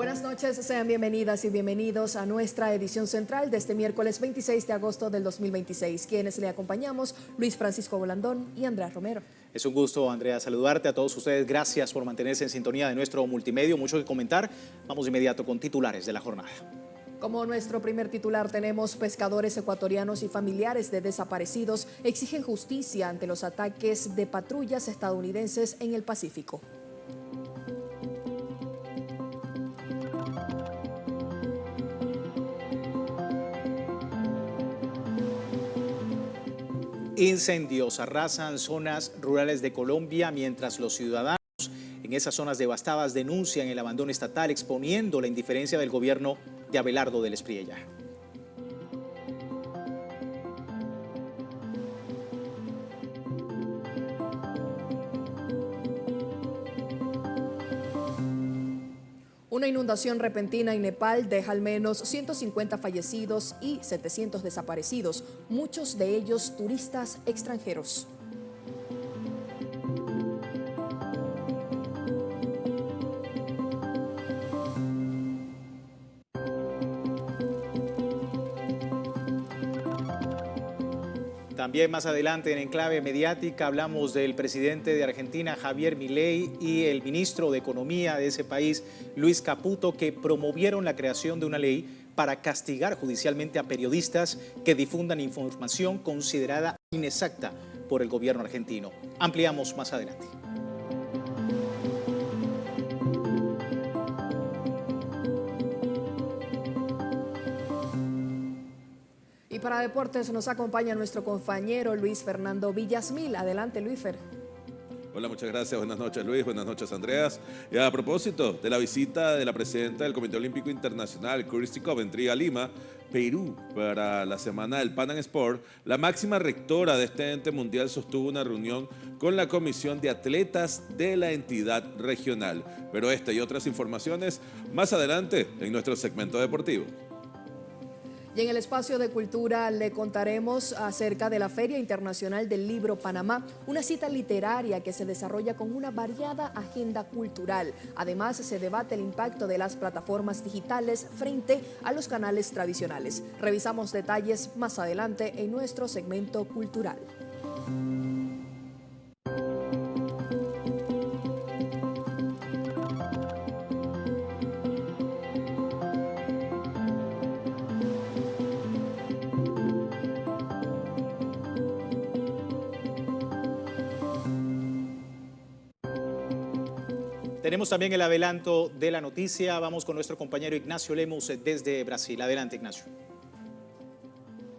Buenas noches, sean bienvenidas y bienvenidos a nuestra edición central de este miércoles 26 de agosto del 2026. Quienes le acompañamos, Luis Francisco Bolandón y Andrea Romero. Es un gusto, Andrea, saludarte a todos ustedes. Gracias por mantenerse en sintonía de nuestro multimedio. Mucho que comentar. Vamos de inmediato con titulares de la jornada. Como nuestro primer titular tenemos: pescadores ecuatorianos y familiares de desaparecidos exigen justicia ante los ataques de patrullas estadounidenses en el Pacífico. Incendios arrasan zonas rurales de Colombia mientras los ciudadanos en esas zonas devastadas denuncian el abandono estatal, exponiendo la indiferencia del gobierno de Abelardo del Espriella. Una inundación repentina en Nepal deja al menos 150 fallecidos y 700 desaparecidos, muchos de ellos turistas extranjeros. También más adelante en Enclave Mediática hablamos del presidente de Argentina, Javier Milei, y el ministro de Economía de ese país, Luis Caputo, que promovieron la creación de una ley para castigar judicialmente a periodistas que difundan información considerada inexacta por el gobierno argentino. Ampliamos más adelante. Y para deportes nos acompaña nuestro compañero Luis Fernando Villasmil. Adelante, Luisfer. Hola, muchas gracias. Buenas noches, Luis. Buenas noches, Andreas. Y a propósito de la visita de la presidenta del Comité Olímpico Internacional, Christy Coventry, a Lima, Perú, para la semana del Pan Am Sport, la máxima rectora de este ente mundial sostuvo una reunión con la Comisión de Atletas de la entidad regional. Pero esta y otras informaciones más adelante en nuestro segmento deportivo. Y en el espacio de cultura le contaremos acerca de la Feria Internacional del Libro Panamá, una cita literaria que se desarrolla con una variada agenda cultural. Además, se debate el impacto de las plataformas digitales frente a los canales tradicionales. Revisamos detalles más adelante en nuestro segmento cultural. Tenemos también el adelanto de la noticia. Vamos con nuestro compañero Ignacio Lemos desde Brasil. Adelante, Ignacio.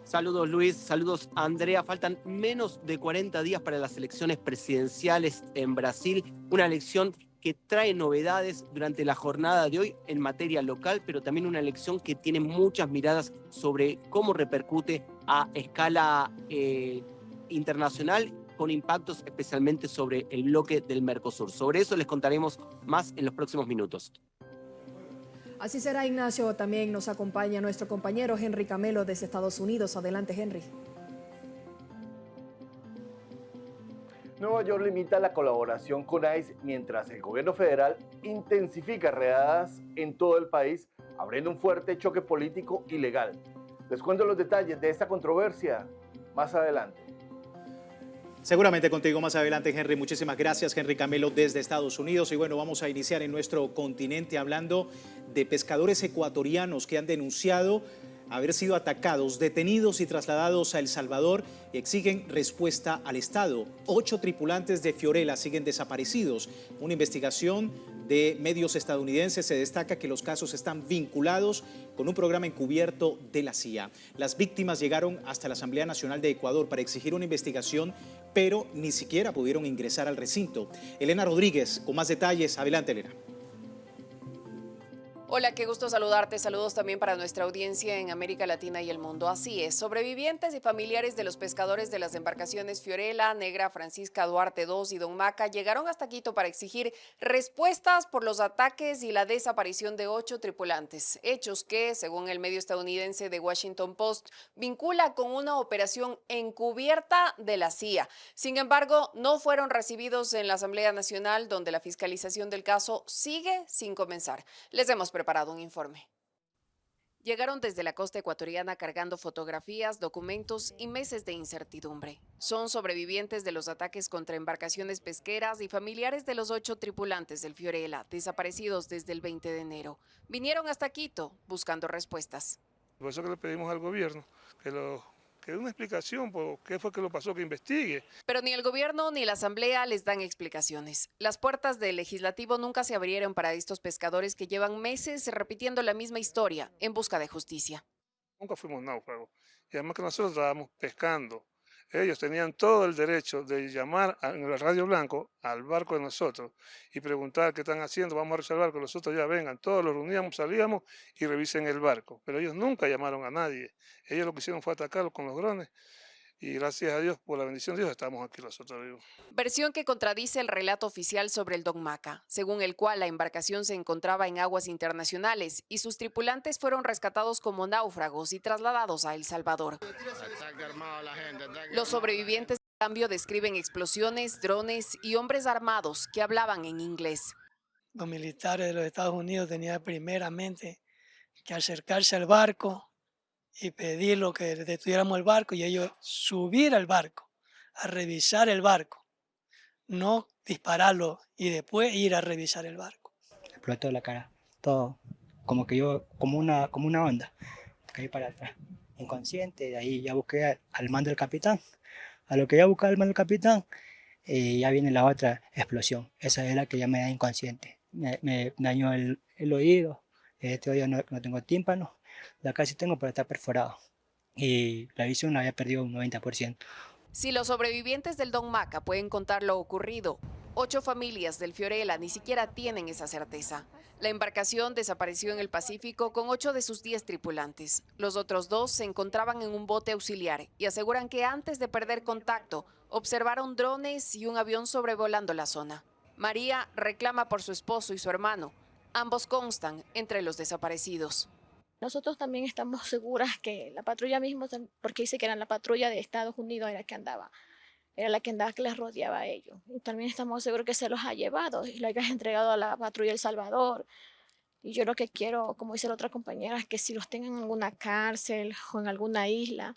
Saludos, Luis. Saludos, Andrea. Faltan menos de 40 días para las elecciones presidenciales en Brasil. Una elección que trae novedades durante la jornada de hoy en materia local, pero también una elección que tiene muchas miradas sobre cómo repercute a escala internacional, con impactos especialmente sobre el bloque del Mercosur. Sobre eso les contaremos más en los próximos minutos. Así será, Ignacio. También nos acompaña nuestro compañero Henry Camelo desde Estados Unidos. Adelante, Henry. Nueva York limita la colaboración con ICE mientras el gobierno federal intensifica redadas en todo el país, abriendo un fuerte choque político y legal. Les cuento los detalles de esta controversia más adelante. Seguramente contigo más adelante, Henry. Muchísimas gracias, Henry Camelo, desde Estados Unidos. Y bueno, vamos a iniciar en nuestro continente hablando de pescadores ecuatorianos que han denunciado haber sido atacados, detenidos y trasladados a El Salvador y exigen respuesta al Estado. 8 tripulantes de Fiorella siguen desaparecidos. Una investigación de medios estadounidenses se destaca que los casos están vinculados con un programa encubierto de la CIA. Las víctimas llegaron hasta la Asamblea Nacional de Ecuador para exigir una investigación, pero ni siquiera pudieron ingresar al recinto. Elena Rodríguez, con más detalles. Adelante, Elena. Hola, qué gusto saludarte. Saludos también para nuestra audiencia en América Latina y el mundo. Así es, sobrevivientes y familiares de los pescadores de las embarcaciones Fiorella, Negra, Francisca Duarte II y Don Maca llegaron hasta Quito para exigir respuestas por los ataques y la desaparición de 8 tripulantes. Hechos que, según el medio estadounidense The Washington Post, vincula con una operación encubierta de la CIA. Sin embargo, no fueron recibidos en la Asamblea Nacional, donde la fiscalización del caso sigue sin comenzar. Les hemos preguntado preparado un informe. Llegaron desde la costa ecuatoriana cargando fotografías, documentos y meses de incertidumbre. Son sobrevivientes de los ataques contra embarcaciones pesqueras y familiares de los 8 tripulantes del Fiorella, desaparecidos desde el 20 de enero. Vinieron hasta Quito buscando respuestas. Por eso que le pedimos al gobierno que dé una explicación por qué fue que lo pasó, que investigue. Pero ni el gobierno ni la asamblea les dan explicaciones. Las puertas del legislativo nunca se abrieron para estos pescadores que llevan meses repitiendo la misma historia en busca de justicia. Nunca fuimos náufragos. Y además que nosotros estábamos pescando. Ellos tenían todo el derecho de llamar en el Radio Blanco al barco de nosotros y preguntar qué están haciendo, vamos a revisar el barco, nosotros ya vengan, todos los reuníamos, salíamos y revisen el barco. Pero ellos nunca llamaron a nadie. Ellos lo que hicieron fue atacarlos con los drones y gracias a Dios, por la bendición de Dios, estamos aquí nosotros vivos. Versión que contradice el relato oficial sobre el Don Maca, según el cual la embarcación se encontraba en aguas internacionales y sus tripulantes fueron rescatados como náufragos y trasladados a El Salvador. Los sobrevivientes, en cambio, describen explosiones, drones y hombres armados que hablaban en inglés. Los militares de los Estados Unidos tenían primeramente que acercarse al barco y pedir lo que destruyéramos el barco y ellos subir al barco, a revisar el barco, no dispararlo y después ir a revisar el barco. Explotó la cara, todo, como una onda, caí para atrás, inconsciente, de ahí ya busqué al mando del capitán, a lo que ya busqué al mando del capitán, ya viene la otra explosión, esa es la que ya me da inconsciente, me dañó el oído, este oído no tengo tímpano, la casi tengo, pero está perforado. Y la visión la había perdido un 90%. Si los sobrevivientes del Don Maca pueden contar lo ocurrido, 8 familias del Fiorella ni siquiera tienen esa certeza. La embarcación desapareció en el Pacífico con 8 de sus 10 tripulantes. Los otros 2 se encontraban en un bote auxiliar y aseguran que antes de perder contacto, observaron drones y un avión sobrevolando la zona. María reclama por su esposo y su hermano. Ambos constan entre los desaparecidos. Nosotros también estamos seguras que la patrulla mismo, porque dice que era la patrulla de Estados Unidos era la que andaba que les rodeaba a ellos. Y también estamos seguros que se los ha llevado y lo hayas entregado a la patrulla de El Salvador. Y yo lo que quiero, como dice la otra compañera, es que si los tengan en alguna cárcel o en alguna isla,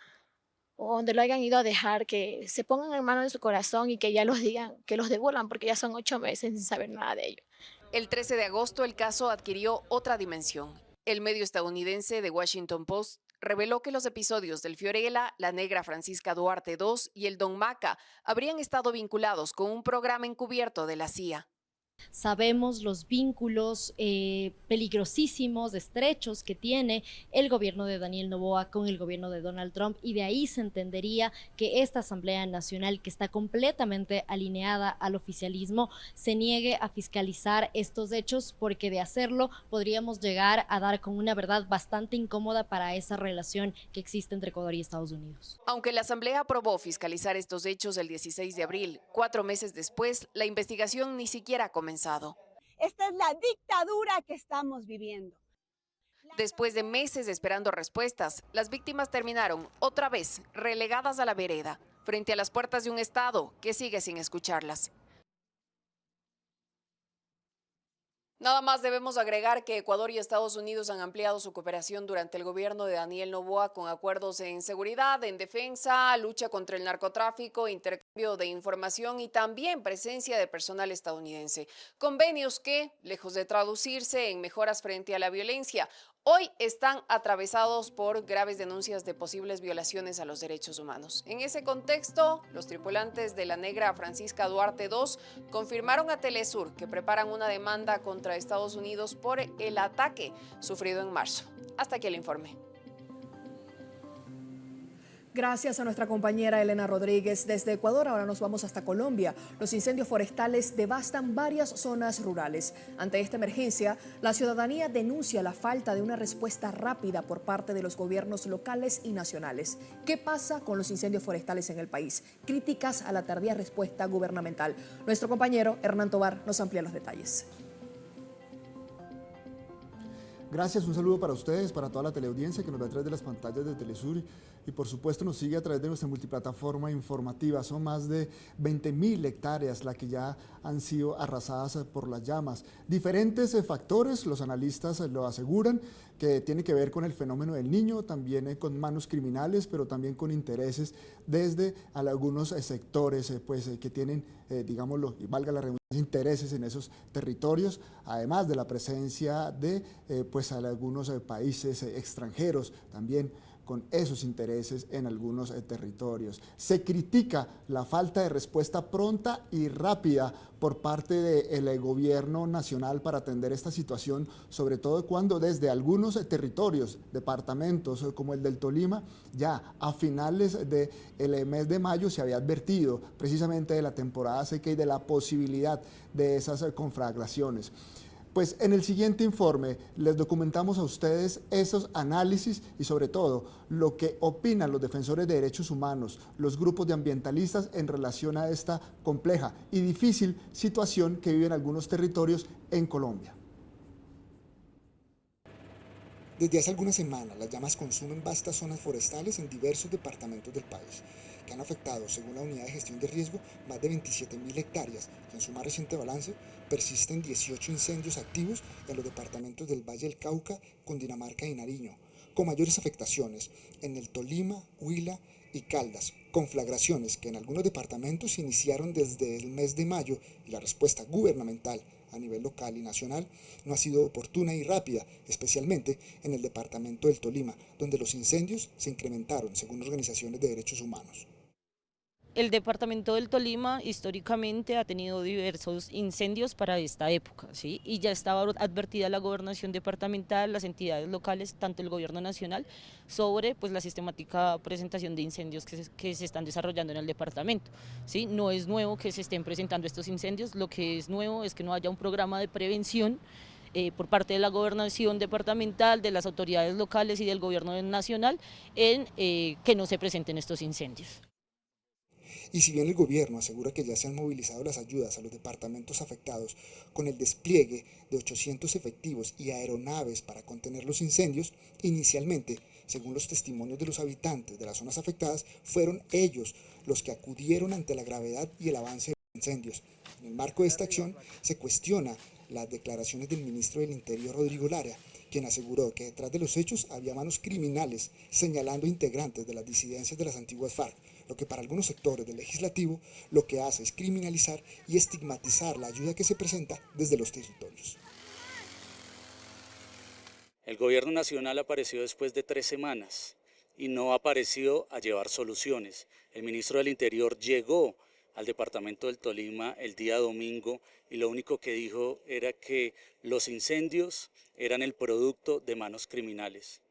o donde lo hayan ido a dejar, que se pongan en manos de su corazón y que ya los digan, que los devuelvan, porque ya son 8 meses sin saber nada de ellos. El 13 de agosto el caso adquirió otra dimensión. El medio estadounidense The Washington Post reveló que los episodios del Fiorella, la negra Francisca Duarte II y el Don Maca habrían estado vinculados con un programa encubierto de la CIA. Sabemos los vínculos peligrosísimos, estrechos que tiene el gobierno de Daniel Noboa con el gobierno de Donald Trump y de ahí se entendería que esta Asamblea Nacional, que está completamente alineada al oficialismo, se niegue a fiscalizar estos hechos porque de hacerlo podríamos llegar a dar con una verdad bastante incómoda para esa relación que existe entre Ecuador y Estados Unidos. Aunque la Asamblea aprobó fiscalizar estos hechos el 16 de abril, 4 meses después, la investigación ni siquiera comenzado. Esta es la dictadura que estamos viviendo. Después de meses esperando respuestas, las víctimas terminaron otra vez relegadas a la vereda, frente a las puertas de un Estado que sigue sin escucharlas. Nada más debemos agregar que Ecuador y Estados Unidos han ampliado su cooperación durante el gobierno de Daniel Noboa con acuerdos en seguridad, en defensa, lucha contra el narcotráfico, intercambio de información y también presencia de personal estadounidense. Convenios que, lejos de traducirse en mejoras frente a la violencia, hoy están atravesados por graves denuncias de posibles violaciones a los derechos humanos. En ese contexto, los tripulantes de la negra Francisca Duarte II confirmaron a Telesur que preparan una demanda contra Estados Unidos por el ataque sufrido en marzo. Hasta aquí el informe. Gracias a nuestra compañera Elena Rodríguez desde Ecuador. Ahora nos vamos hasta Colombia. Los incendios forestales devastan varias zonas rurales. Ante esta emergencia, la ciudadanía denuncia la falta de una respuesta rápida por parte de los gobiernos locales y nacionales. ¿Qué pasa con los incendios forestales en el país? Críticas a la tardía respuesta gubernamental. Nuestro compañero Hernán Tovar nos amplía los detalles. Gracias, un saludo para ustedes, para toda la teleaudiencia que nos ve a través de las pantallas de Telesur y por supuesto nos sigue a través de nuestra multiplataforma informativa. Son más de 20.000 hectáreas las que ya han sido arrasadas por las llamas. Diferentes factores, los analistas lo aseguran, que tiene que ver con el fenómeno del Niño, también con manos criminales, pero también con intereses desde algunos sectores que tienen, digámoslo, y valga la redundancia, intereses en esos territorios, además de la presencia de algunos países extranjeros también con esos intereses en algunos territorios. Se critica la falta de respuesta pronta y rápida por parte del gobierno nacional para atender esta situación, sobre todo cuando desde algunos territorios, departamentos como el del Tolima, ya a finales del mes de mayo se había advertido precisamente de la temporada seca y de la posibilidad de esas conflagraciones. Pues en el siguiente informe les documentamos a ustedes esos análisis y sobre todo lo que opinan los defensores de derechos humanos, los grupos de ambientalistas en relación a esta compleja y difícil situación que viven algunos territorios en Colombia. Desde hace algunas semanas, las llamas consumen vastas zonas forestales en diversos departamentos del país, que han afectado, según la Unidad de Gestión de Riesgo, más de 27.000 hectáreas, y en su más reciente balance persisten 18 incendios activos en los departamentos del Valle del Cauca, Cundinamarca y Nariño, con mayores afectaciones en el Tolima, Huila y Caldas, conflagraciones que en algunos departamentos se iniciaron desde el mes de mayo y la respuesta gubernamental a nivel local y nacional no ha sido oportuna y rápida, especialmente en el departamento del Tolima, donde los incendios se incrementaron según organizaciones de derechos humanos. El departamento del Tolima históricamente ha tenido diversos incendios para esta época, ¿sí? Y ya estaba advertida la gobernación departamental, las entidades locales, tanto el gobierno nacional, sobre la sistemática presentación de incendios que se están desarrollando en el departamento, ¿sí? No es nuevo que se estén presentando estos incendios, lo que es nuevo es que no haya un programa de prevención por parte de la gobernación departamental, de las autoridades locales y del gobierno nacional en que no se presenten estos incendios. Y si bien el gobierno asegura que ya se han movilizado las ayudas a los departamentos afectados con el despliegue de 800 efectivos y aeronaves para contener los incendios, inicialmente, según los testimonios de los habitantes de las zonas afectadas, fueron ellos los que acudieron ante la gravedad y el avance de los incendios. En el marco de esta acción se cuestiona las declaraciones del ministro del Interior, Rodrigo Lara, quien aseguró que detrás de los hechos había manos criminales, señalando integrantes de las disidencias de las antiguas FARC, lo que para algunos sectores del legislativo lo que hace es criminalizar y estigmatizar la ayuda que se presenta desde los territorios. El gobierno nacional apareció después de 3 semanas y no apareció a llevar soluciones. El ministro del Interior llegó al departamento del Tolima el día domingo y lo único que dijo era que los incendios eran el producto de manos criminales.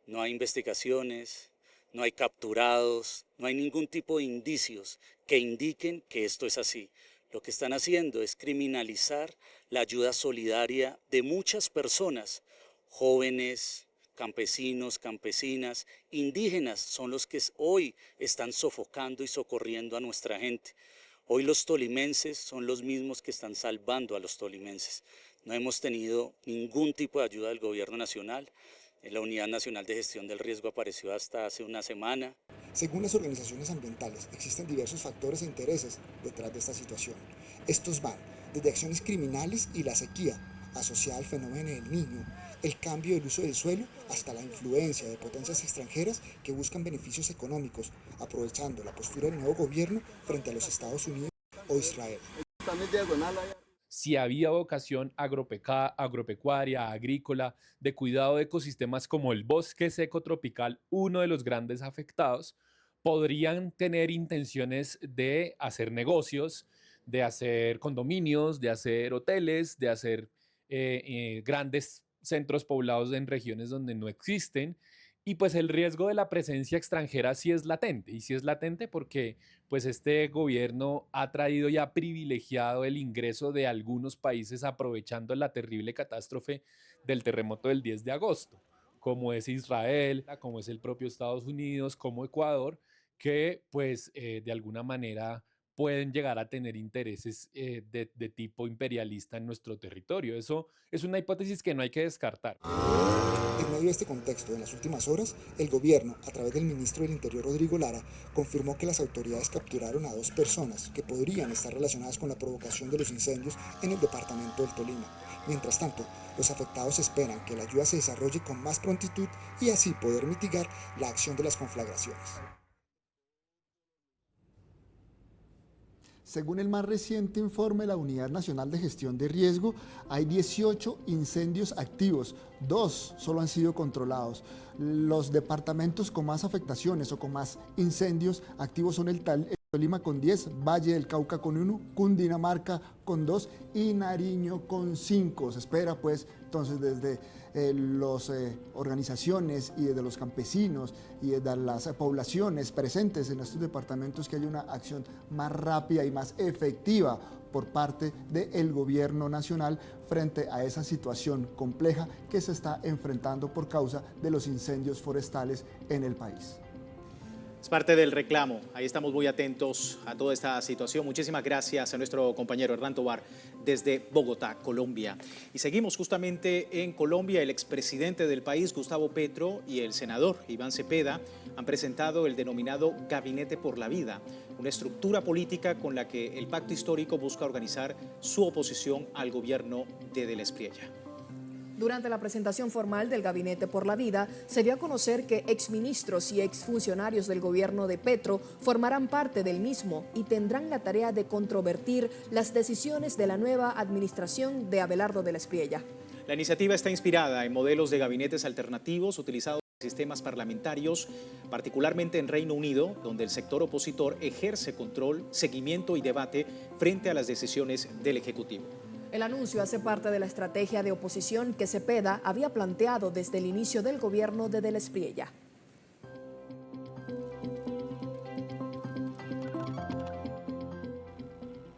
No hay investigaciones, no hay capturados, no hay ningún tipo de indicios que indiquen que esto es así. Lo que están haciendo es criminalizar la ayuda solidaria de muchas personas, jóvenes, campesinos, campesinas, indígenas, son los que hoy están sofocando y socorriendo a nuestra gente. Hoy los tolimenses son los mismos que están salvando a los tolimenses. No hemos tenido ningún tipo de ayuda del gobierno nacional. La Unidad Nacional de Gestión del Riesgo apareció hasta hace una semana. Según las organizaciones ambientales, existen diversos factores e intereses detrás de esta situación. Estos van desde acciones criminales y la sequía, asociada al fenómeno del Niño, el cambio del uso del suelo, hasta la influencia de potencias extranjeras que buscan beneficios económicos, aprovechando la postura del nuevo gobierno frente a los Estados Unidos o Israel. Si había vocación agropecuaria, agrícola, de cuidado de ecosistemas como el bosque seco tropical, uno de los grandes afectados, podrían tener intenciones de hacer negocios, de hacer condominios, de hacer hoteles, de hacer grandes centros poblados en regiones donde no existen. Y pues el riesgo de la presencia extranjera sí es latente, y sí es latente porque pues este gobierno ha traído y ha privilegiado el ingreso de algunos países aprovechando la terrible catástrofe del terremoto del 10 de agosto, como es Israel, como es el propio Estados Unidos, como Ecuador, que pues de alguna manera pueden llegar a tener intereses de tipo imperialista en nuestro territorio. Eso es una hipótesis que no hay que descartar. En medio de este contexto, en las últimas horas, el gobierno, a través del ministro del Interior Rodrigo Lara, confirmó que las autoridades capturaron a 2 personas que podrían estar relacionadas con la provocación de los incendios en el departamento del Tolima. Mientras tanto, los afectados esperan que la ayuda se desarrolle con más prontitud y así poder mitigar la acción de las conflagraciones. Según el más reciente informe de la Unidad Nacional de Gestión de Riesgo, hay 18 incendios activos, 2 solo han sido controlados. Los departamentos con más afectaciones o con más incendios activos son el Tolima con 10, Valle del Cauca con 1, Cundinamarca con 2 y Nariño con 5. Se espera pues entonces desde las organizaciones y desde los campesinos y desde las poblaciones presentes en estos departamentos que haya una acción más rápida y más efectiva por parte del gobierno nacional frente a esa situación compleja que se está enfrentando por causa de los incendios forestales en el país. Es parte del reclamo. Ahí estamos muy atentos a toda esta situación. Muchísimas gracias a nuestro compañero Hernán Tovar desde Bogotá, Colombia. Y seguimos justamente en Colombia. El expresidente del país, Gustavo Petro, y el senador Iván Cepeda han presentado el denominado Gabinete por la Vida, una estructura política con la que el pacto histórico busca organizar su oposición al gobierno de Del Espriella. Durante la presentación formal del Gabinete por la Vida, se dio a conocer que exministros y exfuncionarios del gobierno de Petro formarán parte del mismo y tendrán la tarea de controvertir las decisiones de la nueva administración de Abelardo Del Espriella. La iniciativa está inspirada en modelos de gabinetes alternativos utilizados en sistemas parlamentarios, particularmente en Reino Unido, donde el sector opositor ejerce control, seguimiento y debate frente a las decisiones del Ejecutivo. El anuncio hace parte de la estrategia de oposición que Cepeda había planteado desde el inicio del gobierno de Del Espriella.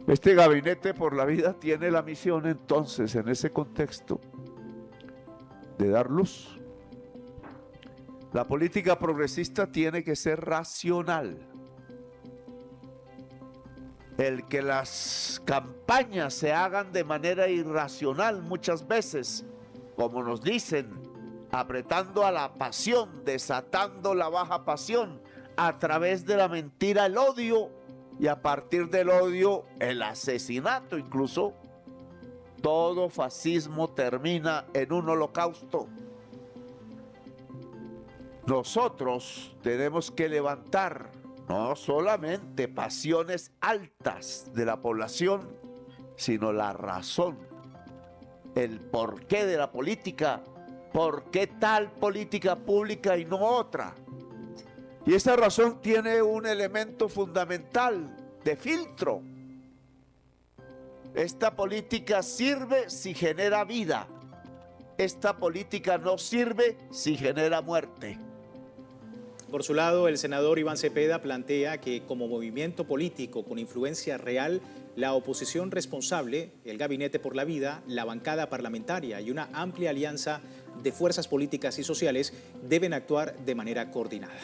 Este Gabinete por la Vida tiene la misión entonces, en ese contexto, de dar luz. La política progresista tiene que ser racional. El que las campañas se hagan de manera irracional muchas veces, como nos dicen, apretando a la pasión, desatando la baja pasión, a través de la mentira el odio y a partir del odio el asesinato incluso, todo fascismo termina en un holocausto. Nosotros tenemos que levantar no solamente pasiones altas de la población, sino la razón, el porqué de la política, por qué tal política pública y no otra. Y esa razón tiene un elemento fundamental de filtro. Esta política sirve si genera vida. Esta política no sirve si genera muerte. Por su lado, el senador Iván Cepeda plantea que como movimiento político con influencia real, la oposición responsable, el Gabinete por la Vida, la bancada parlamentaria y una amplia alianza de fuerzas políticas y sociales deben actuar de manera coordinada.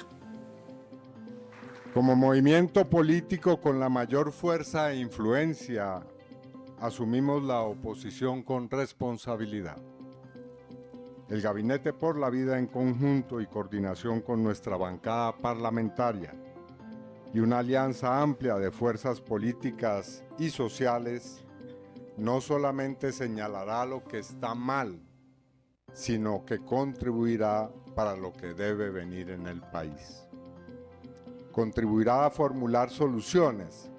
Como movimiento político con la mayor fuerza e influencia, asumimos la oposición con responsabilidad. El Gabinete por la Vida en conjunto y coordinación con nuestra bancada parlamentaria y una alianza amplia de fuerzas políticas y sociales no solamente señalará lo que está mal, sino que contribuirá para lo que debe venir en el país. Contribuirá a formular soluciones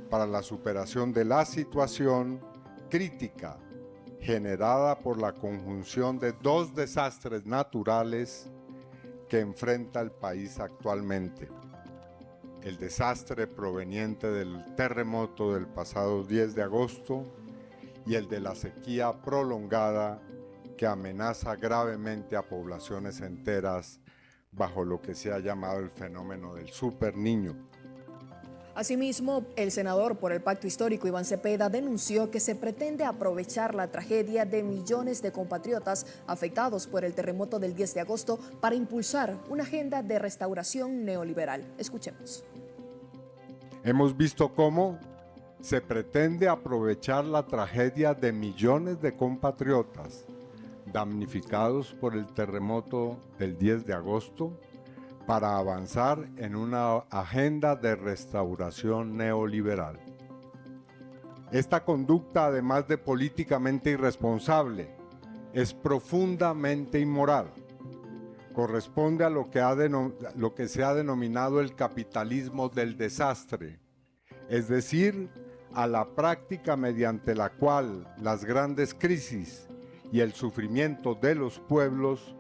para la superación de la situación crítica generada por la conjunción de 2 desastres naturales que enfrenta el país actualmente. El desastre proveniente del terremoto del pasado 10 de agosto y el de la sequía prolongada que amenaza gravemente a poblaciones enteras bajo lo que se ha llamado el fenómeno del superniño. Asimismo, el senador por el Pacto Histórico Iván Cepeda denunció que se pretende aprovechar la tragedia de millones de compatriotas afectados por el terremoto del 10 de agosto para impulsar una agenda de restauración neoliberal. Escuchemos. Hemos visto cómo se pretende aprovechar la tragedia de millones de compatriotas damnificados por el terremoto del 10 de agosto para avanzar en una agenda de restauración neoliberal. Esta conducta, además de políticamente irresponsable, es profundamente inmoral. Corresponde a lo que se ha denominado el capitalismo del desastre, es decir, a la práctica mediante la cual las grandes crisis y el sufrimiento de los pueblos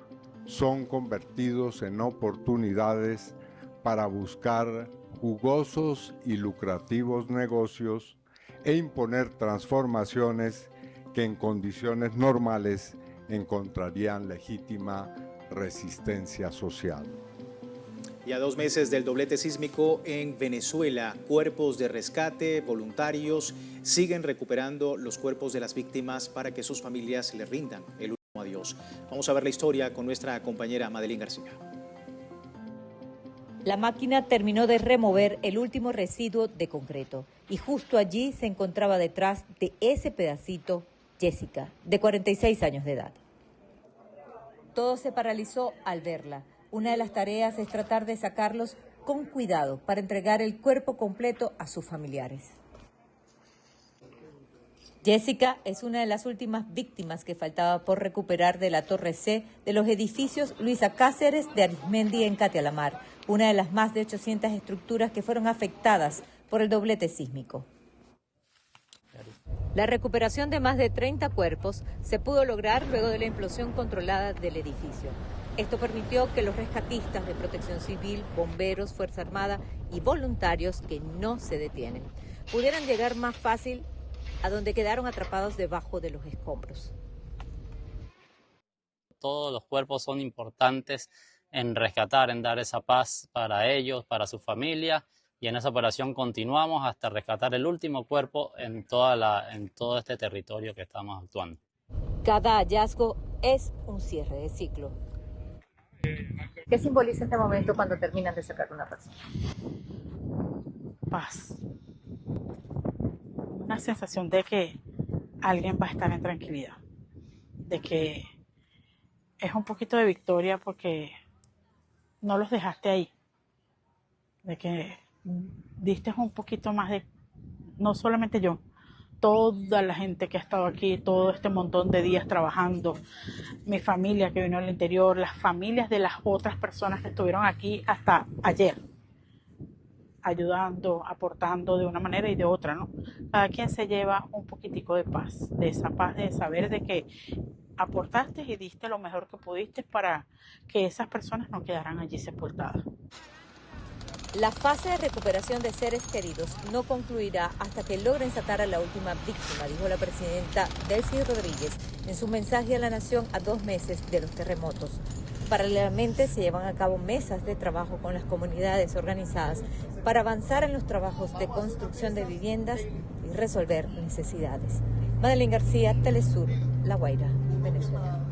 son convertidos en oportunidades para buscar jugosos y lucrativos negocios e imponer transformaciones que en condiciones normales encontrarían legítima resistencia social. Y a 2 meses del doblete sísmico en Venezuela, cuerpos de rescate, voluntarios, siguen recuperando los cuerpos de las víctimas para que sus familias les rindan el último adiós. Vamos a ver la historia con nuestra compañera Madeline García. La máquina terminó de remover el último residuo de concreto y justo allí se encontraba detrás de ese pedacito Jessica, de 46 años de edad. Todo se paralizó al verla. Una de las tareas es tratar de sacarlos con cuidado para entregar el cuerpo completo a sus familiares. Jessica es una de las últimas víctimas que faltaba por recuperar de la Torre C de los edificios Luisa Cáceres de Arismendi en Catialamar, una de las más de 800 estructuras que fueron afectadas por el doblete sísmico. La recuperación de más de 30 cuerpos se pudo lograr luego de la implosión controlada del edificio. Esto permitió que los rescatistas de Protección Civil, bomberos, Fuerza Armada y voluntarios que no se detienen pudieran llegar más fácil a donde quedaron atrapados debajo de los escombros. Todos los cuerpos son importantes en rescatar, en dar esa paz para ellos, para su familia, y en esa operación continuamos hasta rescatar el último cuerpo en todo este territorio que estamos actuando. Cada hallazgo es un cierre de ciclo. ¿Qué simboliza este momento cuando terminan de sacar una persona? Paz. Una sensación de que alguien va a estar en tranquilidad, de que es un poquito de victoria porque no los dejaste ahí, de que diste un poquito más de, no solamente yo, toda la gente que ha estado aquí, todo este montón de días trabajando, mi familia que vino al interior, las familias de las otras personas que estuvieron aquí hasta ayer, ayudando, aportando de una manera y de otra, ¿no? Cada quien se lleva un poquitico de paz, de esa paz de saber de que aportaste y diste lo mejor que pudiste para que esas personas no quedaran allí sepultadas. La fase de recuperación de seres queridos no concluirá hasta que logren sacar a la última víctima, dijo la presidenta Delcy Rodríguez en su mensaje a la nación a 2 meses de los terremotos. Paralelamente se llevan a cabo mesas de trabajo con las comunidades organizadas para avanzar en los trabajos de construcción de viviendas y resolver necesidades. Madeline García, Telesur, La Guaira, Venezuela.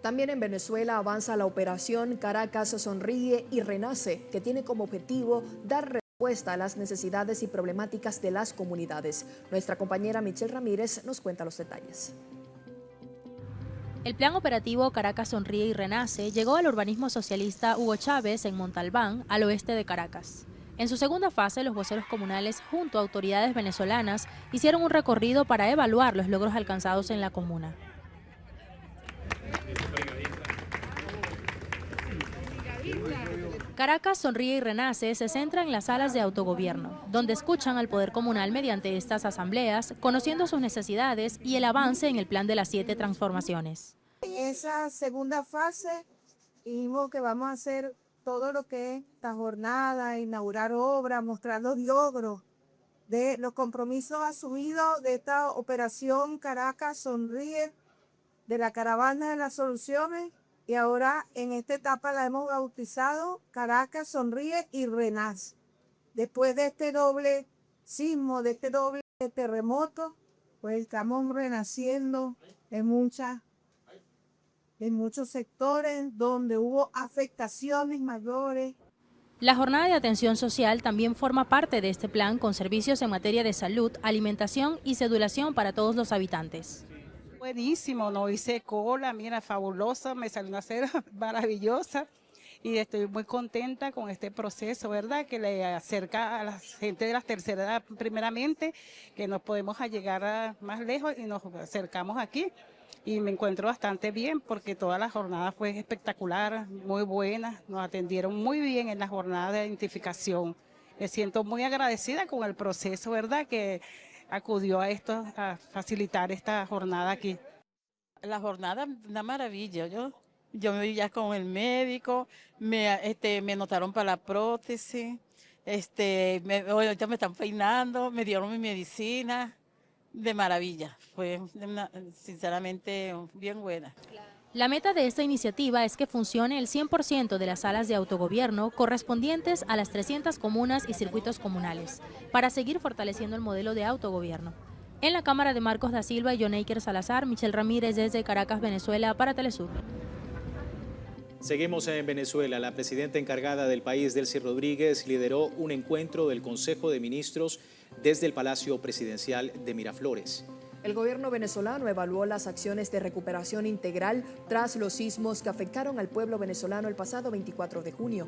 También en Venezuela avanza la operación Caracas Sonríe y Renace, que tiene como objetivo dar respuesta a las necesidades y problemáticas de las comunidades. Nuestra compañera Michelle Ramírez nos cuenta los detalles. El plan operativo Caracas Sonríe y Renace llegó al urbanismo socialista Hugo Chávez en Montalbán, al oeste de Caracas. En su segunda fase, los voceros comunales, junto a autoridades venezolanas, hicieron un recorrido para evaluar los logros alcanzados en la comuna. Caracas Sonríe y Renace se centra en las salas de autogobierno, donde escuchan al poder comunal mediante estas asambleas, conociendo sus necesidades y el avance en el plan de las 7 transformaciones. En esa segunda fase dijimos que vamos a hacer todo lo que es esta jornada, inaugurar obras, mostrar los logros de los compromisos asumidos de esta operación Caracas Sonríe, de la caravana de las soluciones, y ahora en esta etapa la hemos bautizado Caracas Sonríe y Renace. Después de este doble sismo, de este doble terremoto, pues estamos renaciendo en muchos sectores donde hubo afectaciones mayores. La jornada de atención social también forma parte de este plan con servicios en materia de salud, alimentación y cedulación para todos los habitantes. Buenísimo, no hice cola, mira, fabulosa, me salió una cera maravillosa y estoy muy contenta con este proceso, ¿verdad? Que le acerca a la gente de la tercera edad primeramente, que nos podemos llegar más lejos y nos acercamos aquí. Y me encuentro bastante bien porque toda la jornada fue espectacular, muy buena, nos atendieron muy bien en la jornada de identificación. Me siento muy agradecida con el proceso, ¿verdad? Que acudió a esto, a facilitar esta jornada aquí. La jornada, una maravilla. Yo me vi ya con el médico, me anotaron para la prótesis, ahorita me están peinando, me dieron mi medicina. De maravilla, fue sinceramente bien buena. La meta de esta iniciativa es que funcione el 100% de las salas de autogobierno correspondientes a las 300 comunas y circuitos comunales, para seguir fortaleciendo el modelo de autogobierno. En la cámara de Marcos da Silva y Joneiker Salazar, Michelle Ramírez desde Caracas, Venezuela, para Telesur. Seguimos en Venezuela. La presidenta encargada del país, Delcy Rodríguez, lideró un encuentro del Consejo de Ministros desde el Palacio Presidencial de Miraflores. El gobierno venezolano evaluó las acciones de recuperación integral tras los sismos que afectaron al pueblo venezolano el pasado 24 de junio.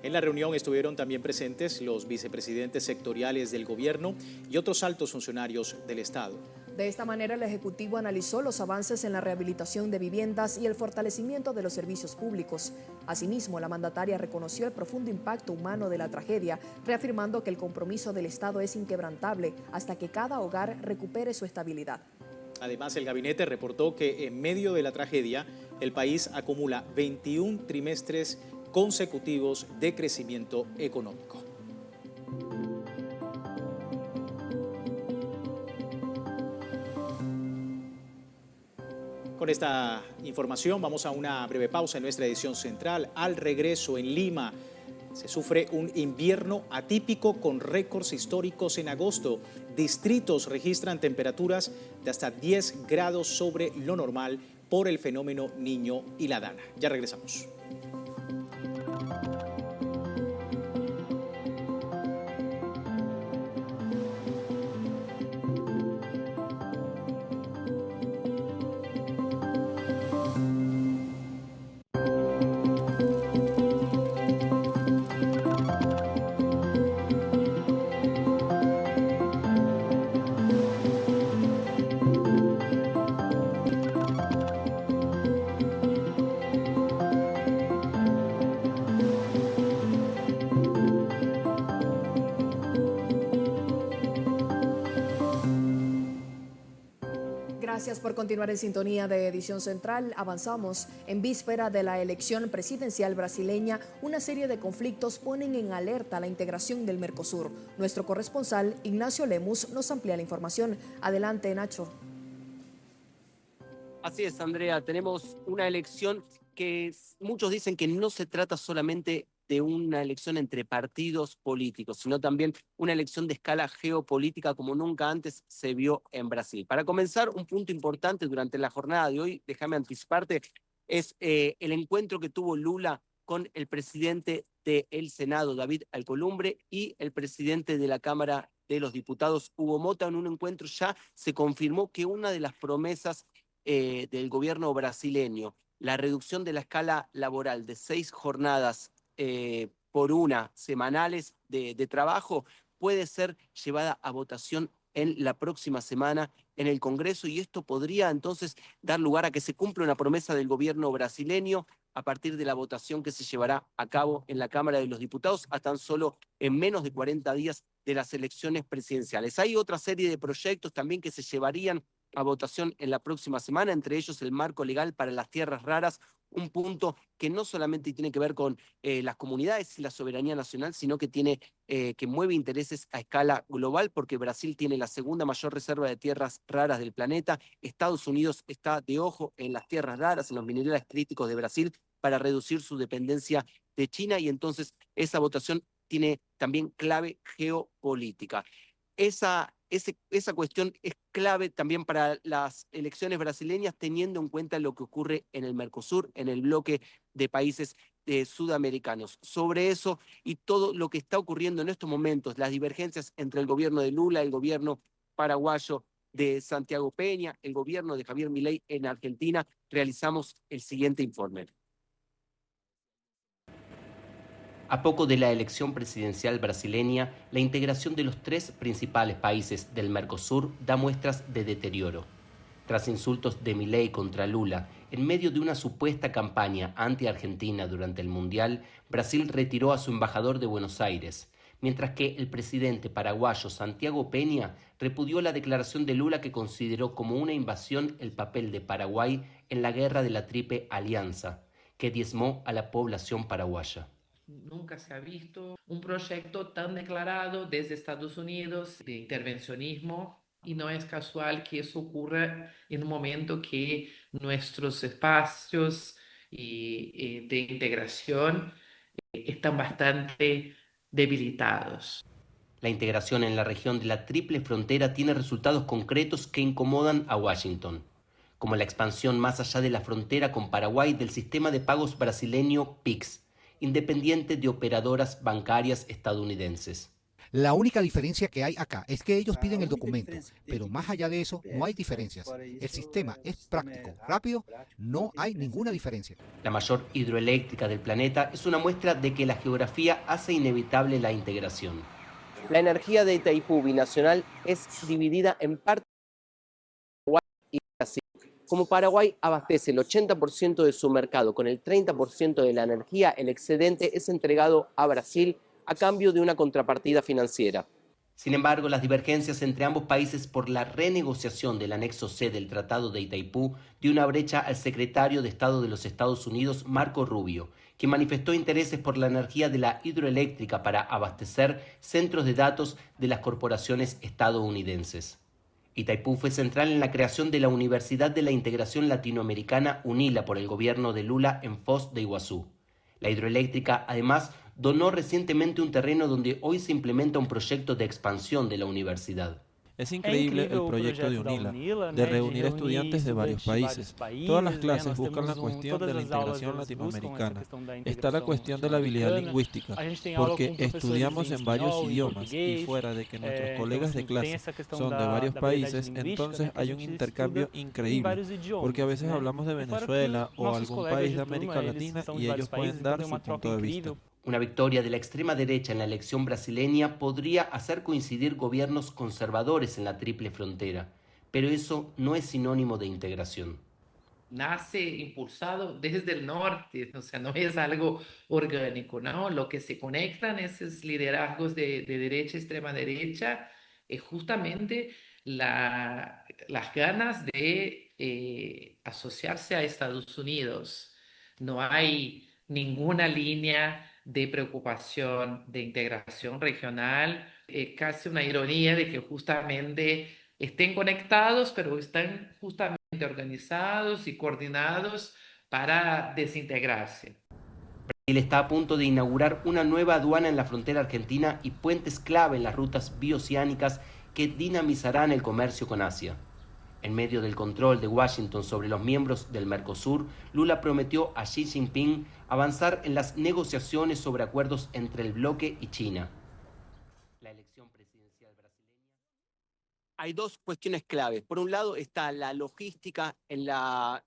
En la reunión estuvieron también presentes los vicepresidentes sectoriales del gobierno y otros altos funcionarios del Estado. De esta manera, el Ejecutivo analizó los avances en la rehabilitación de viviendas y el fortalecimiento de los servicios públicos. Asimismo, la mandataria reconoció el profundo impacto humano de la tragedia, reafirmando que el compromiso del Estado es inquebrantable hasta que cada hogar recupere su estabilidad. Además, el gabinete reportó que en medio de la tragedia, el país acumula 21 trimestres consecutivos de crecimiento económico. Con esta información vamos a una breve pausa en nuestra edición central. Al regreso en Lima se sufre un invierno atípico con récords históricos en agosto. Distritos registran temperaturas de hasta 10 grados sobre lo normal por el fenómeno Niño y la Dana. Ya regresamos. Gracias por continuar en sintonía de Edición Central. Avanzamos. En víspera de la elección presidencial brasileña, una serie de conflictos ponen en alerta la integración del Mercosur. Nuestro corresponsal, Ignacio Lemus, nos amplía la información. Adelante, Nacho. Así es, Andrea. Tenemos una elección que muchos dicen que no se trata solamente de una elección entre partidos políticos, sino también una elección de escala geopolítica como nunca antes se vio en Brasil. Para comenzar, un punto importante durante la jornada de hoy, déjame anticiparte, es el encuentro que tuvo Lula con el presidente del Senado, David Alcolumbre, y el presidente de la Cámara de los Diputados, Hugo Mota. En un encuentro ya se confirmó que una de las promesas del gobierno brasileño, la reducción de la escala laboral de 6 jornadas por una semanales de trabajo, puede ser llevada a votación en la próxima semana en el Congreso, y esto podría entonces dar lugar a que se cumpla una promesa del gobierno brasileño a partir de la votación que se llevará a cabo en la Cámara de los Diputados a tan solo en menos de 40 días de las elecciones presidenciales. Hay otra serie de proyectos también que se llevarían a votación en la próxima semana, entre ellos el marco legal para las tierras raras, un punto que no solamente tiene que ver con las comunidades y la soberanía nacional, sino que que mueve intereses a escala global, porque Brasil tiene la segunda mayor reserva de tierras raras del planeta. Estados Unidos está de ojo en las tierras raras, en los minerales críticos de Brasil, para reducir su dependencia de China, y entonces esa votación tiene también clave geopolítica. Esa esa cuestión es clave también para las elecciones brasileñas, teniendo en cuenta lo que ocurre en el Mercosur, en el bloque de países sudamericanos. Sobre eso y todo lo que está ocurriendo en estos momentos, las divergencias entre el gobierno de Lula, el gobierno paraguayo de Santiago Peña, el gobierno de Javier Milei en Argentina, realizamos el siguiente informe. A poco de la elección presidencial brasileña, la integración de los tres principales países del Mercosur da muestras de deterioro. Tras insultos de Milei contra Lula, en medio de una supuesta campaña anti-Argentina durante el Mundial, Brasil retiró a su embajador de Buenos Aires, mientras que el presidente paraguayo Santiago Peña repudió la declaración de Lula que consideró como una invasión el papel de Paraguay en la guerra de la Triple Alianza, que diezmó a la población paraguaya. Nunca se ha visto un proyecto tan declarado desde Estados Unidos de intervencionismo y no es casual que eso ocurra en un momento que nuestros espacios de integración están bastante debilitados. La integración en la región de la Triple Frontera tiene resultados concretos que incomodan a Washington, como la expansión más allá de la frontera con Paraguay del sistema de pagos brasileño PIX, independiente de operadoras bancarias estadounidenses. La única diferencia que hay acá es que ellos piden el documento, pero más allá de eso no hay diferencias. El sistema es práctico, rápido, no hay ninguna diferencia. La mayor hidroeléctrica del planeta es una muestra de que la geografía hace inevitable la integración. La energía de Itaipú binacional es dividida en parte de Paraguay y Brasil. Como Paraguay abastece el 80% de su mercado con el 30% de la energía, el excedente es entregado a Brasil a cambio de una contrapartida financiera. Sin embargo, las divergencias entre ambos países por la renegociación del anexo C del Tratado de Itaipú dio una brecha al secretario de Estado de los Estados Unidos, Marco Rubio, quien manifestó intereses por la energía de la hidroeléctrica para abastecer centros de datos de las corporaciones estadounidenses. Itaipú fue central en la creación de la Universidad de la Integración Latinoamericana UNILA por el gobierno de Lula en Foz de Iguazú. La hidroeléctrica, además, donó recientemente un terreno donde hoy se implementa un proyecto de expansión de la universidad. Es increíble el proyecto de UNILA, de reunir estudiantes de varios países. Todas las clases buscan la cuestión de la integración latinoamericana. Está la cuestión de la habilidad lingüística, porque estudiamos en varios idiomas y fuera de que nuestros colegas de clase son de varios países, entonces hay un intercambio increíble, porque a veces hablamos de Venezuela o algún país de América Latina y ellos pueden dar su punto de vista. Una victoria de la extrema derecha en la elección brasileña podría hacer coincidir gobiernos conservadores en la Triple Frontera, pero eso no es sinónimo de integración. Nace impulsado desde el norte, o sea, no es algo orgánico, ¿no? Lo que se conectan esos liderazgos de derecha, extrema derecha, es justamente las ganas de asociarse a Estados Unidos. No hay ninguna línea de preocupación de integración regional, casi una ironía de que justamente estén conectados, pero están justamente organizados y coordinados para desintegrarse. Brasil está a punto de inaugurar una nueva aduana en la frontera argentina y puentes clave en las rutas bioceánicas que dinamizarán el comercio con Asia. En medio del control de Washington sobre los miembros del Mercosur, Lula prometió a Xi Jinping avanzar en las negociaciones sobre acuerdos entre el bloque y China. La elección presidencial brasileña. Hay dos cuestiones claves. Por un lado está la logística en la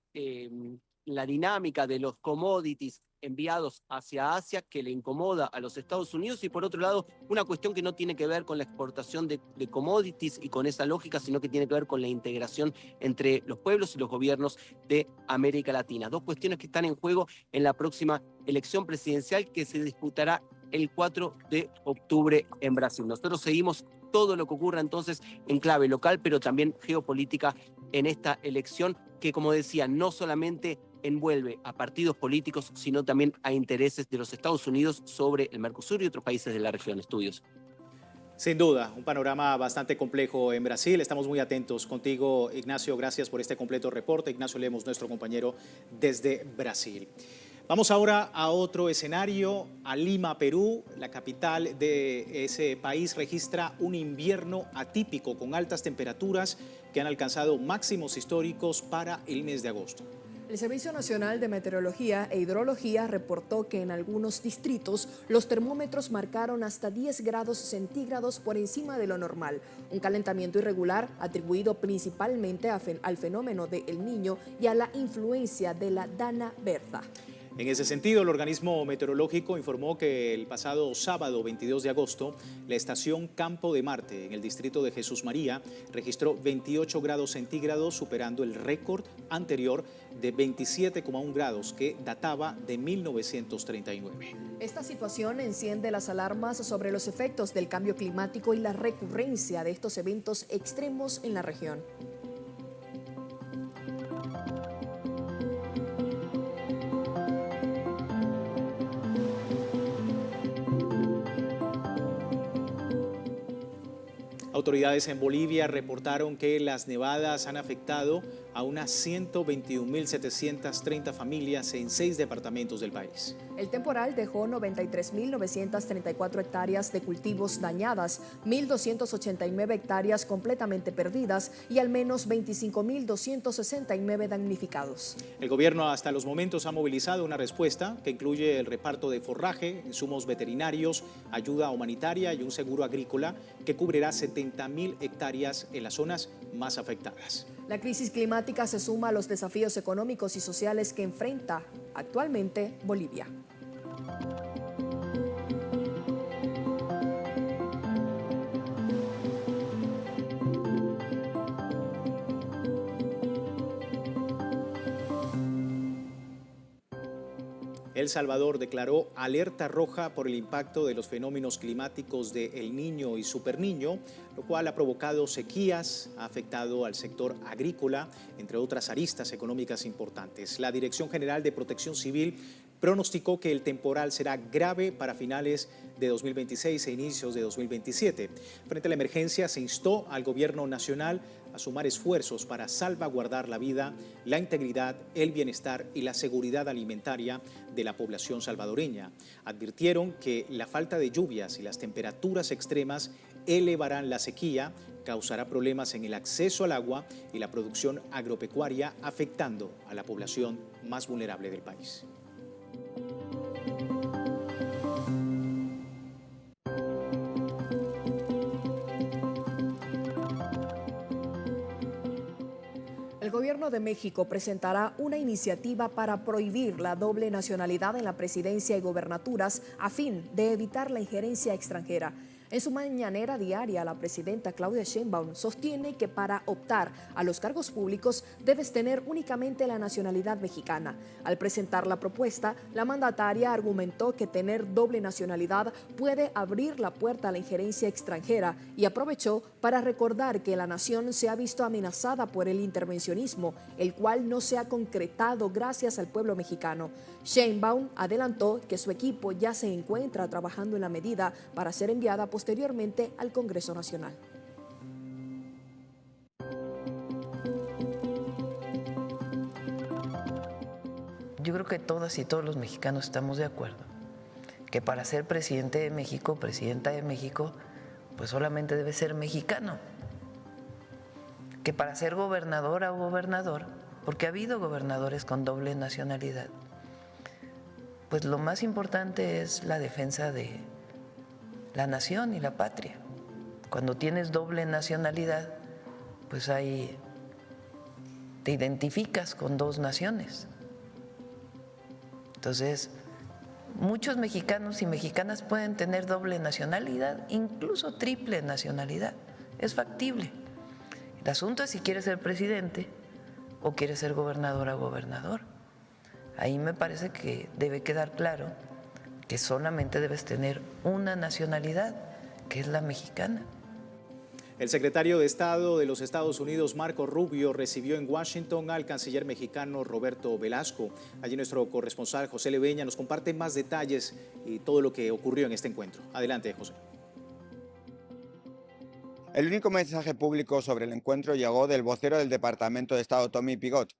dinámica de los commodities enviados hacia Asia, que le incomoda a los Estados Unidos, y por otro lado, una cuestión que no tiene que ver con la exportación de commodities y con esa lógica, sino que tiene que ver con la integración entre los pueblos y los gobiernos de América Latina. Dos cuestiones que están en juego en la próxima elección presidencial que se disputará el 4 de octubre en Brasil. Nosotros seguimos todo lo que ocurra entonces en clave local, pero también geopolítica en esta elección que, como decía, no solamente envuelve a partidos políticos, sino también a intereses de los Estados Unidos sobre el Mercosur y otros países de la región. Estudios. Sin duda, un panorama bastante complejo en Brasil. Estamos muy atentos contigo, Ignacio. Gracias por este completo reporte. Ignacio Lemos, nuestro compañero desde Brasil. Vamos ahora a otro escenario, a Lima, Perú. La capital de ese país registra un invierno atípico con altas temperaturas que han alcanzado máximos históricos para el mes de agosto. El Servicio Nacional de Meteorología e Hidrología reportó que en algunos distritos los termómetros marcaron hasta 10 grados centígrados por encima de lo normal, un calentamiento irregular atribuido principalmente al fenómeno de El Niño y a la influencia de la Dana Bertha. En ese sentido, el organismo meteorológico informó que el pasado sábado 22 de agosto, la estación Campo de Marte, en el distrito de Jesús María, registró 28 grados centígrados, superando el récord anterior de 27,1 grados que databa de 1939. Esta situación enciende las alarmas sobre los efectos del cambio climático y la recurrencia de estos eventos extremos en la región. Autoridades en Bolivia reportaron que las nevadas han afectado a unas 121.730 familias en 6 departamentos del país. El temporal dejó 93.934 hectáreas de cultivos dañadas, 1.289 hectáreas completamente perdidas y al menos 25.269 damnificados. El gobierno hasta los momentos ha movilizado una respuesta que incluye el reparto de forraje, insumos veterinarios, ayuda humanitaria y un seguro agrícola que cubrirá 70.000 hectáreas en las zonas más afectadas. La crisis climática se suma a los desafíos económicos y sociales que enfrenta actualmente Bolivia. El Salvador declaró alerta roja por el impacto de los fenómenos climáticos de El Niño y Superniño, lo cual ha provocado sequías, ha afectado al sector agrícola, entre otras aristas económicas importantes. La Dirección General de Protección Civil pronosticó que el temporal será grave para finales de 2026 e inicios de 2027. Frente a la emergencia, se instó al gobierno nacional a sumar esfuerzos para salvaguardar la vida, la integridad, el bienestar y la seguridad alimentaria de la población salvadoreña. Advirtieron que la falta de lluvias y las temperaturas extremas elevarán la sequía, causará problemas en el acceso al agua y la producción agropecuaria, afectando a la población más vulnerable del país. El gobierno de México presentará una iniciativa para prohibir la doble nacionalidad en la presidencia y gobernaturas a fin de evitar la injerencia extranjera. En su mañanera diaria, la presidenta Claudia Sheinbaum sostiene que para optar a los cargos públicos debes tener únicamente la nacionalidad mexicana. Al presentar la propuesta, la mandataria argumentó que tener doble nacionalidad puede abrir la puerta a la injerencia extranjera y aprovechó para recordar que la nación se ha visto amenazada por el intervencionismo, el cual no se ha concretado gracias al pueblo mexicano. Sheinbaum adelantó que su equipo ya se encuentra trabajando en la medida para ser enviada posteriormente al Congreso Nacional. Yo creo que todas y todos los mexicanos estamos de acuerdo que para ser presidente de México, presidenta de México, pues solamente debe ser mexicano. Que para ser gobernadora o gobernador, porque ha habido gobernadores con doble nacionalidad, pues lo más importante es la defensa de la nación y la patria. Cuando tienes doble nacionalidad, pues ahí te identificas con dos naciones. Entonces, muchos mexicanos y mexicanas pueden tener doble nacionalidad, incluso triple nacionalidad. Es factible. El asunto es si quieres ser presidente o quieres ser gobernadora o gobernador. Ahí me parece que debe quedar claro que solamente debes tener una nacionalidad, que es la mexicana. El secretario de Estado de los Estados Unidos, Marco Rubio, recibió en Washington al canciller mexicano Roberto Velasco. Allí nuestro corresponsal José Leveña nos comparte más detalles y todo lo que ocurrió en este encuentro. Adelante, José. El único mensaje público sobre el encuentro llegó del vocero del Departamento de Estado, Tommy Pigott.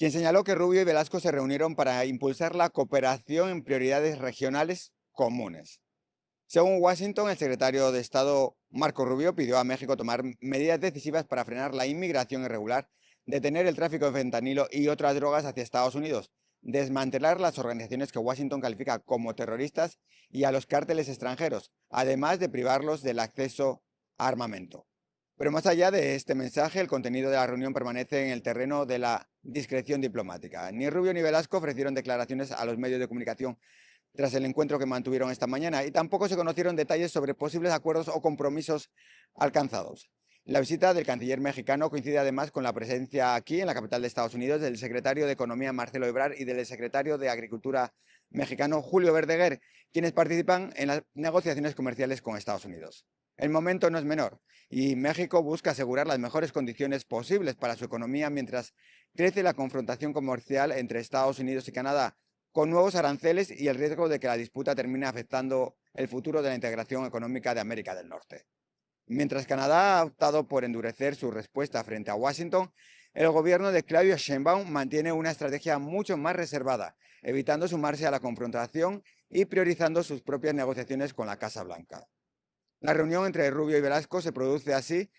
quien señaló que Rubio y Velasco se reunieron para impulsar la cooperación en prioridades regionales comunes. Según Washington, el secretario de Estado Marco Rubio pidió a México tomar medidas decisivas para frenar la inmigración irregular, detener el tráfico de fentanilo y otras drogas hacia Estados Unidos, desmantelar las organizaciones que Washington califica como terroristas y a los cárteles extranjeros, además de privarlos del acceso a armamento. Pero más allá de este mensaje, el contenido de la reunión permanece en el terreno de la discreción diplomática. Ni Rubio ni Velasco ofrecieron declaraciones a los medios de comunicación tras el encuentro que mantuvieron esta mañana y tampoco se conocieron detalles sobre posibles acuerdos o compromisos alcanzados. La visita del canciller mexicano coincide además con la presencia aquí, en la capital de Estados Unidos, del secretario de Economía Marcelo Ebrard y del secretario de Agricultura mexicano Julio Verdeguer, quienes participan en las negociaciones comerciales con Estados Unidos. El momento no es menor y México busca asegurar las mejores condiciones posibles para su economía mientras crece la confrontación comercial entre Estados Unidos y Canadá, con nuevos aranceles y el riesgo de que la disputa termine afectando el futuro de la integración económica de América del Norte. Mientras Canadá ha optado por endurecer su respuesta frente a Washington, el gobierno de Claudia Sheinbaum mantiene una estrategia mucho más reservada, evitando sumarse a la confrontación y priorizando sus propias negociaciones con la Casa Blanca. La reunión entre Rubio y Velasco se produce así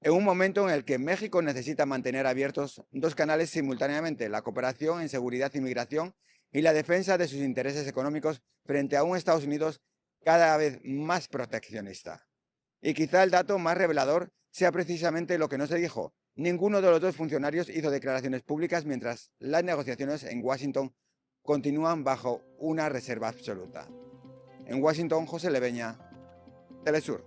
en un momento en el que México necesita mantener abiertos dos canales simultáneamente: la cooperación en seguridad y migración y la defensa de sus intereses económicos frente a un Estados Unidos cada vez más proteccionista. Y quizá el dato más revelador sea precisamente lo que no se dijo. Ninguno de los dos funcionarios hizo declaraciones públicas mientras las negociaciones en Washington continúan bajo una reserva absoluta. En Washington, José Leveña, Telesur.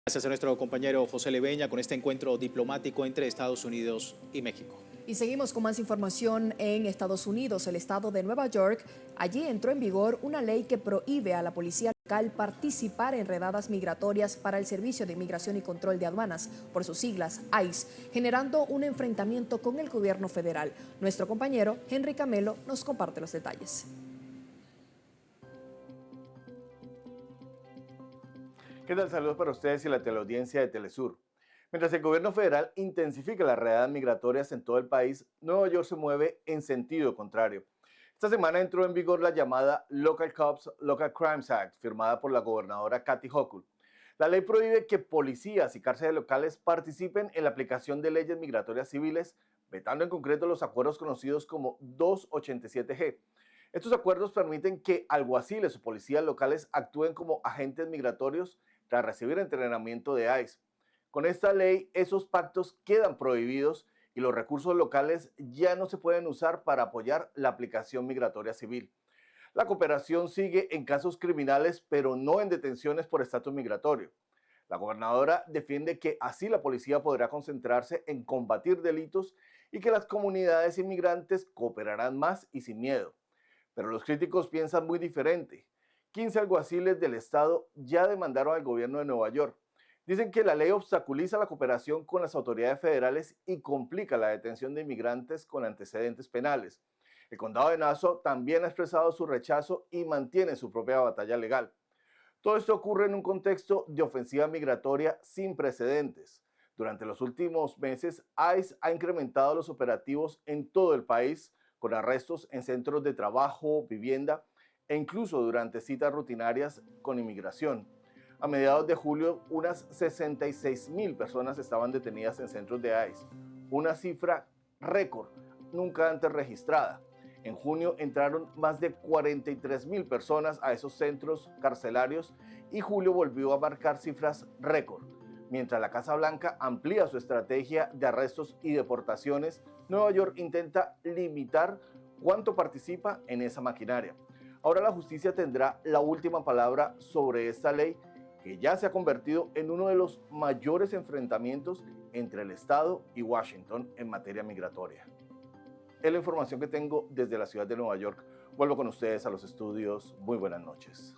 Gracias a nuestro compañero José Leveña con este encuentro diplomático entre Estados Unidos y México. Y seguimos con más información en Estados Unidos. El estado de Nueva York, allí entró en vigor una ley que prohíbe a la policía local participar en redadas migratorias para el Servicio de Inmigración y Control de Aduanas, por sus siglas ICE, generando un enfrentamiento con el gobierno federal. Nuestro compañero Henry Camelo nos comparte los detalles. ¿Qué tal? Saludos para ustedes y la teleaudiencia de Telesur. Mientras el gobierno federal intensifica las redadas migratorias en todo el país, Nueva York se mueve en sentido contrario. Esta semana entró en vigor la llamada Local Cops, Local Crimes Act, firmada por la gobernadora Kathy Hochul. La ley prohíbe que policías y cárceles locales participen en la aplicación de leyes migratorias civiles, vetando en concreto los acuerdos conocidos como 287G. Estos acuerdos permiten que alguaciles o policías locales actúen como agentes migratorios tras recibir entrenamiento de ICE. Con esta ley, esos pactos quedan prohibidos y los recursos locales ya no se pueden usar para apoyar la aplicación migratoria civil. La cooperación sigue en casos criminales, pero no en detenciones por estatus migratorio. La gobernadora defiende que así la policía podrá concentrarse en combatir delitos y que las comunidades inmigrantes cooperarán más y sin miedo. Pero los críticos piensan muy diferente. 15 alguaciles del estado ya demandaron al gobierno de Nueva York. Dicen que la ley obstaculiza la cooperación con las autoridades federales y complica la detención de inmigrantes con antecedentes penales. El condado de Nassau también ha expresado su rechazo y mantiene su propia batalla legal. Todo esto ocurre en un contexto de ofensiva migratoria sin precedentes. Durante los últimos meses, ICE ha incrementado los operativos en todo el país, con arrestos en centros de trabajo, vivienda e incluso durante citas rutinarias con inmigración. A mediados de julio, unas 66,000 personas estaban detenidas en centros de ICE, una cifra récord, nunca antes registrada. En junio entraron más de 43,000 personas a esos centros carcelarios y julio volvió a marcar cifras récord. Mientras la Casa Blanca amplía su estrategia de arrestos y deportaciones, Nueva York intenta limitar cuánto participa en esa maquinaria. Ahora la justicia tendrá la última palabra sobre esta ley, que ya se ha convertido en uno de los mayores enfrentamientos entre el Estado y Washington en materia migratoria. Es la información que tengo desde la ciudad de Nueva York. Vuelvo con ustedes a los estudios. Muy buenas noches.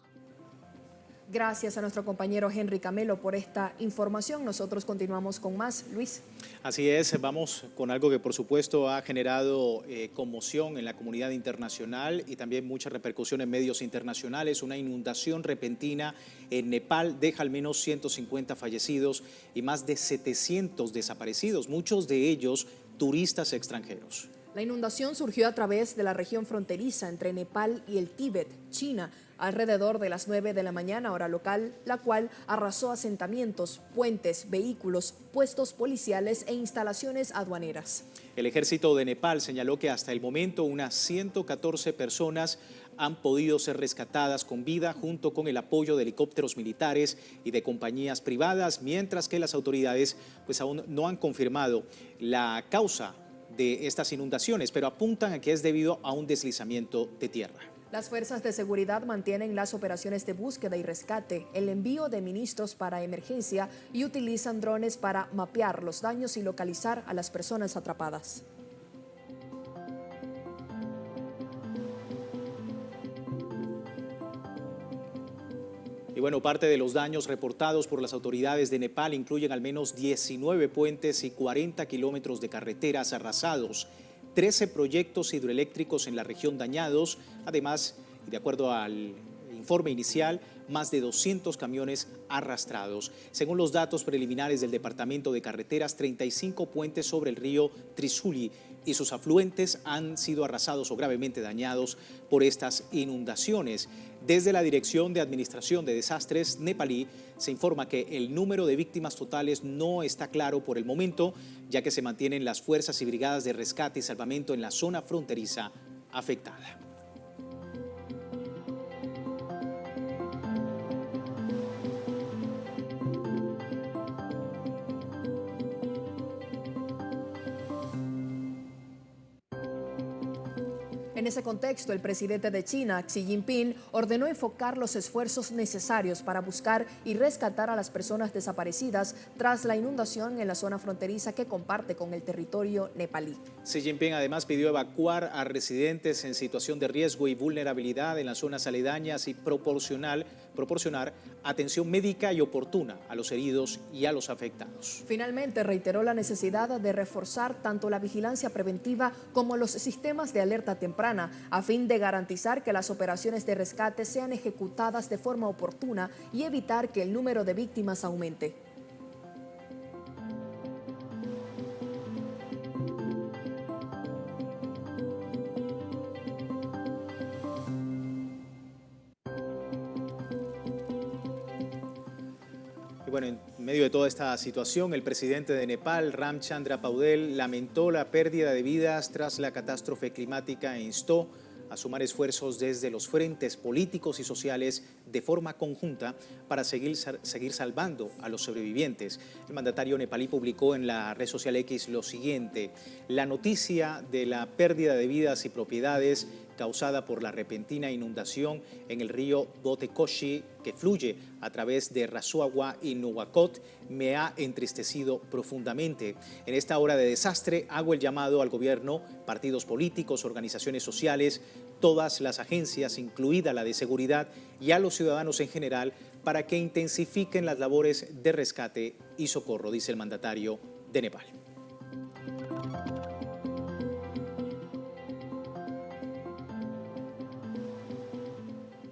Gracias a nuestro compañero Henry Camelo por esta información. Nosotros continuamos con más. Luis. Así es, vamos con algo que por supuesto ha generado conmoción en la comunidad internacional y también mucha repercusión en medios internacionales. Una inundación repentina en Nepal deja al menos 150 fallecidos y más de 700 desaparecidos, muchos de ellos turistas extranjeros. La inundación surgió a través de la región fronteriza entre Nepal y el Tíbet, China, alrededor de las 9 de la mañana, hora local, la cual arrasó asentamientos, puentes, vehículos, puestos policiales e instalaciones aduaneras. El ejército de Nepal señaló que hasta el momento unas 114 personas han podido ser rescatadas con vida junto con el apoyo de helicópteros militares y de compañías privadas, mientras que las autoridades pues aún no han confirmado la causa de estas inundaciones, pero apuntan a que es debido a un deslizamiento de tierra. Las fuerzas de seguridad mantienen las operaciones de búsqueda y rescate, el envío de ministros para emergencia y utilizan drones para mapear los daños y localizar a las personas atrapadas. Y bueno, parte de los daños reportados por las autoridades de Nepal incluyen al menos 19 puentes y 40 kilómetros de carreteras arrasados, 13 proyectos hidroeléctricos en la región dañados, además, de acuerdo al informe inicial, más de 200 camiones arrastrados. Según los datos preliminares del Departamento de Carreteras, 35 puentes sobre el río Trishuli y sus afluentes han sido arrasados o gravemente dañados por estas inundaciones. Desde la Dirección de Administración de Desastres nepalí se informa que el número de víctimas totales no está claro por el momento, ya que se mantienen las fuerzas y brigadas de rescate y salvamento en la zona fronteriza afectada. En ese contexto, el presidente de China, Xi Jinping, ordenó enfocar los esfuerzos necesarios para buscar y rescatar a las personas desaparecidas tras la inundación en la zona fronteriza que comparte con el territorio nepalí. Xi Jinping además pidió evacuar a residentes en situación de riesgo y vulnerabilidad en las zonas aledañas y proporcionar atención médica y oportuna a los heridos y a los afectados. Finalmente, reiteró la necesidad de reforzar tanto la vigilancia preventiva como los sistemas de alerta temprana a fin de garantizar que las operaciones de rescate sean ejecutadas de forma oportuna y evitar que el número de víctimas aumente. Bueno, en medio de toda esta situación, el presidente de Nepal, Ramchandra Paudel, lamentó la pérdida de vidas tras la catástrofe climática e instó a sumar esfuerzos desde los frentes políticos y sociales de forma conjunta para seguir salvando a los sobrevivientes. El mandatario nepalí publicó en la red social X lo siguiente: la noticia de la pérdida de vidas y propiedades causada por la repentina inundación en el río Botekoshi, que fluye a través de Rasuagua y Nuwakot, me ha entristecido profundamente. En esta hora de desastre hago el llamado al gobierno, partidos políticos, organizaciones sociales, todas las agencias, incluida la de seguridad, y a los ciudadanos en general, para que intensifiquen las labores de rescate y socorro, dice el mandatario de Nepal.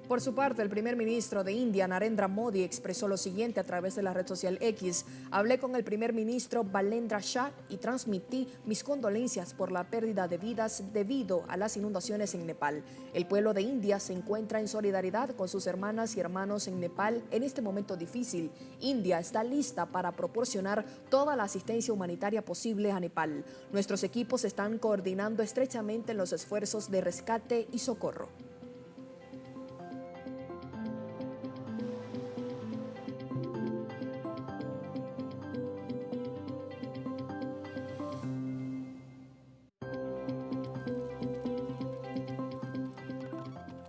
Por su parte, el primer ministro de India, Narendra Modi, expresó lo siguiente a través de la red social X. Hablé con el primer ministro Balendra Shah y transmití mis condolencias por la pérdida de vidas debido a las inundaciones en Nepal. El pueblo de India se encuentra en solidaridad con sus hermanas y hermanos en Nepal en este momento difícil. India está lista para proporcionar toda la asistencia humanitaria posible a Nepal. Nuestros equipos están coordinando estrechamente en los esfuerzos de rescate y socorro.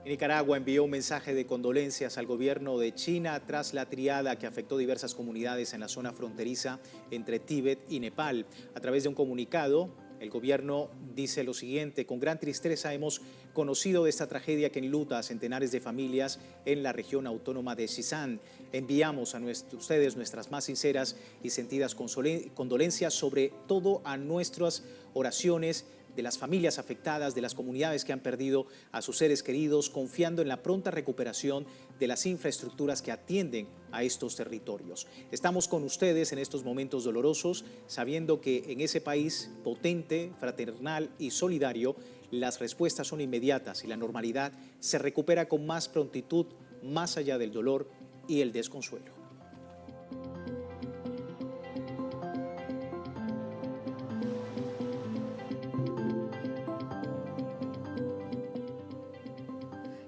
Nicaragua envió un mensaje de condolencias al gobierno de China tras la triada que afectó diversas comunidades en la zona fronteriza entre Tíbet y Nepal. A través de un comunicado, el gobierno dice lo siguiente: con gran tristeza hemos conocido de esta tragedia que enluta a centenares de familias en la región autónoma de Xizang. Enviamos a ustedes nuestras más sinceras y sentidas condolencias, sobre todo a nuestras oraciones de las familias afectadas, de las comunidades que han perdido a sus seres queridos, confiando en la pronta recuperación de las infraestructuras que atienden a estos territorios. Estamos con ustedes en estos momentos dolorosos, sabiendo que en ese país potente, fraternal y solidario, las respuestas son inmediatas y la normalidad se recupera con más prontitud, más allá del dolor y el desconsuelo.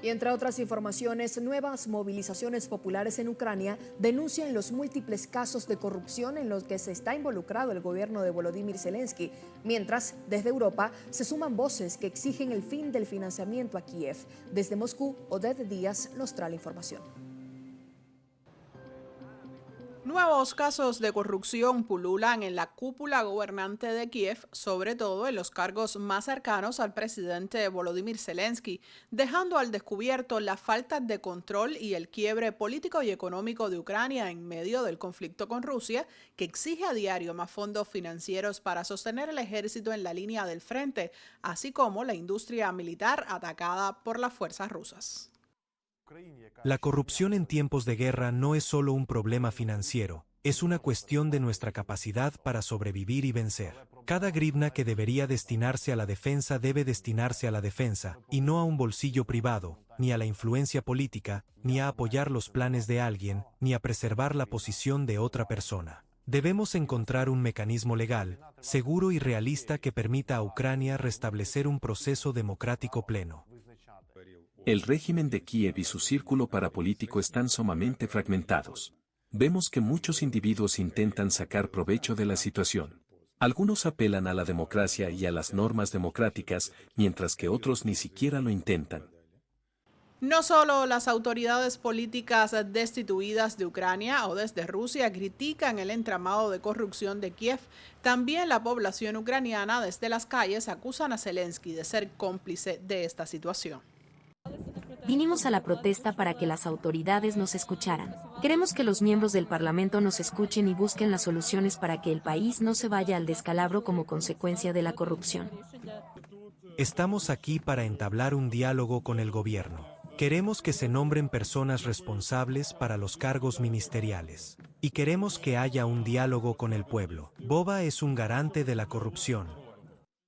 Y entre otras informaciones, nuevas movilizaciones populares en Ucrania denuncian los múltiples casos de corrupción en los que se está involucrado el gobierno de Volodymyr Zelensky, mientras desde Europa se suman voces que exigen el fin del financiamiento a Kiev. Desde Moscú, Odette Díaz nos trae la información. Nuevos casos de corrupción pululan en la cúpula gobernante de Kiev, sobre todo en los cargos más cercanos al presidente Volodymyr Zelensky, dejando al descubierto la falta de control y el quiebre político y económico de Ucrania en medio del conflicto con Rusia, que exige a diario más fondos financieros para sostener el ejército en la línea del frente, así como la industria militar atacada por las fuerzas rusas. La corrupción en tiempos de guerra no es solo un problema financiero, es una cuestión de nuestra capacidad para sobrevivir y vencer. Cada grivna que debería destinarse a la defensa debe destinarse a la defensa, y no a un bolsillo privado, ni a la influencia política, ni a apoyar los planes de alguien, ni a preservar la posición de otra persona. Debemos encontrar un mecanismo legal, seguro y realista que permita a Ucrania restablecer un proceso democrático pleno. El régimen de Kiev y su círculo parapolítico están sumamente fragmentados. Vemos que muchos individuos intentan sacar provecho de la situación. Algunos apelan a la democracia y a las normas democráticas, mientras que otros ni siquiera lo intentan. No solo las autoridades políticas destituidas de Ucrania o desde Rusia critican el entramado de corrupción de Kiev, también la población ucraniana desde las calles acusan a Zelensky de ser cómplice de esta situación. Vinimos a la protesta para que las autoridades nos escucharan. Queremos que los miembros del Parlamento nos escuchen y busquen las soluciones para que el país no se vaya al descalabro como consecuencia de la corrupción. Estamos aquí para entablar un diálogo con el gobierno. Queremos que se nombren personas responsables para los cargos ministeriales. Y queremos que haya un diálogo con el pueblo. Boba es un garante de la corrupción.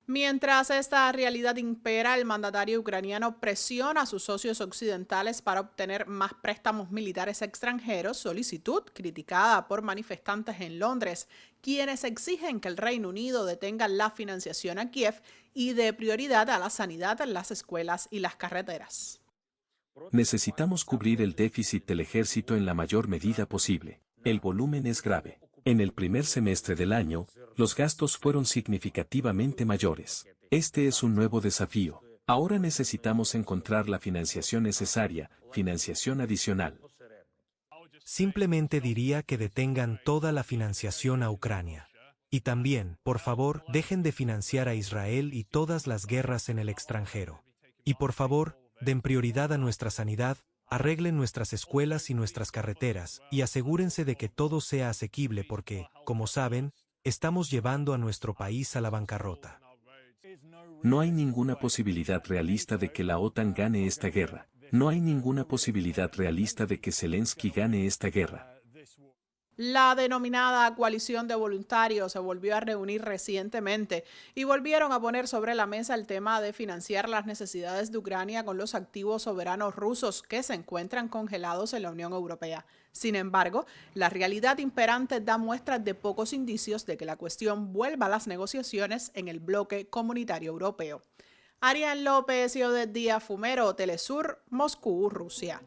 Mientras esta realidad impera, el mandatario ucraniano presiona a sus socios occidentales para obtener más préstamos militares extranjeros, solicitud criticada por manifestantes en Londres, quienes exigen que el Reino Unido detenga la financiación a Kiev y dé prioridad a la sanidad, las escuelas y las carreteras. Necesitamos cubrir el déficit del ejército en la mayor medida posible. El volumen es grave. En el primer semestre del año, los gastos fueron significativamente mayores. Este es un nuevo desafío. Ahora necesitamos encontrar la financiación necesaria, financiación adicional. Simplemente diría que detengan toda la financiación a Ucrania. Y también, por favor, dejen de financiar a Israel y todas las guerras en el extranjero. Y por favor, den prioridad a nuestra sanidad, arreglen nuestras escuelas y nuestras carreteras, y asegúrense de que todo sea asequible porque, como saben, estamos llevando a nuestro país a la bancarrota. No hay ninguna posibilidad realista de que la OTAN gane esta guerra. No hay ninguna posibilidad realista de que Zelensky gane esta guerra. La denominada coalición de voluntarios se volvió a reunir recientemente y volvieron a poner sobre la mesa el tema de financiar las necesidades de Ucrania con los activos soberanos rusos que se encuentran congelados en la Unión Europea. Sin embargo, la realidad imperante da muestras de pocos indicios de que la cuestión vuelva a las negociaciones en el bloque comunitario europeo. Arián López y Odette Díaz Fumero, Telesur, Moscú, Rusia.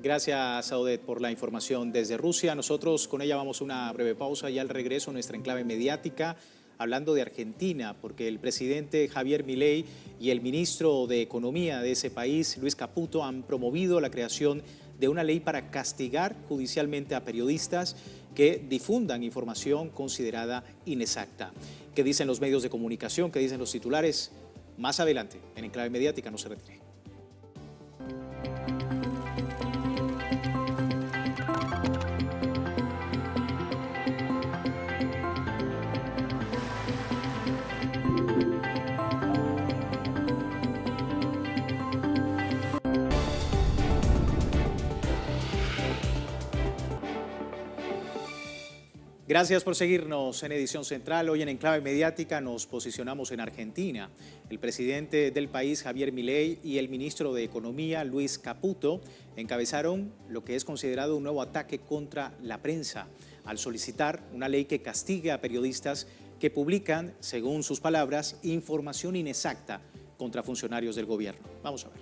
Gracias a Odette por la información desde Rusia. Nosotros con ella vamos a una breve pausa y al regreso nuestra enclave mediática hablando de Argentina, porque el presidente Javier Milei y el ministro de Economía de ese país, Luis Caputo, han promovido la creación de una ley para castigar judicialmente a periodistas que difundan información considerada inexacta. ¿Qué dicen los medios de comunicación? ¿Qué dicen los titulares? Más adelante, en enclave mediática, no se retire. Gracias por seguirnos en Edición Central. Hoy en Enclave Mediática nos posicionamos en Argentina. El presidente del país, Javier Milei, y el ministro de Economía, Luis Caputo, encabezaron lo que es considerado un nuevo ataque contra la prensa, al solicitar una ley que castigue a periodistas que publican, según sus palabras, información inexacta contra funcionarios del gobierno. Vamos a ver.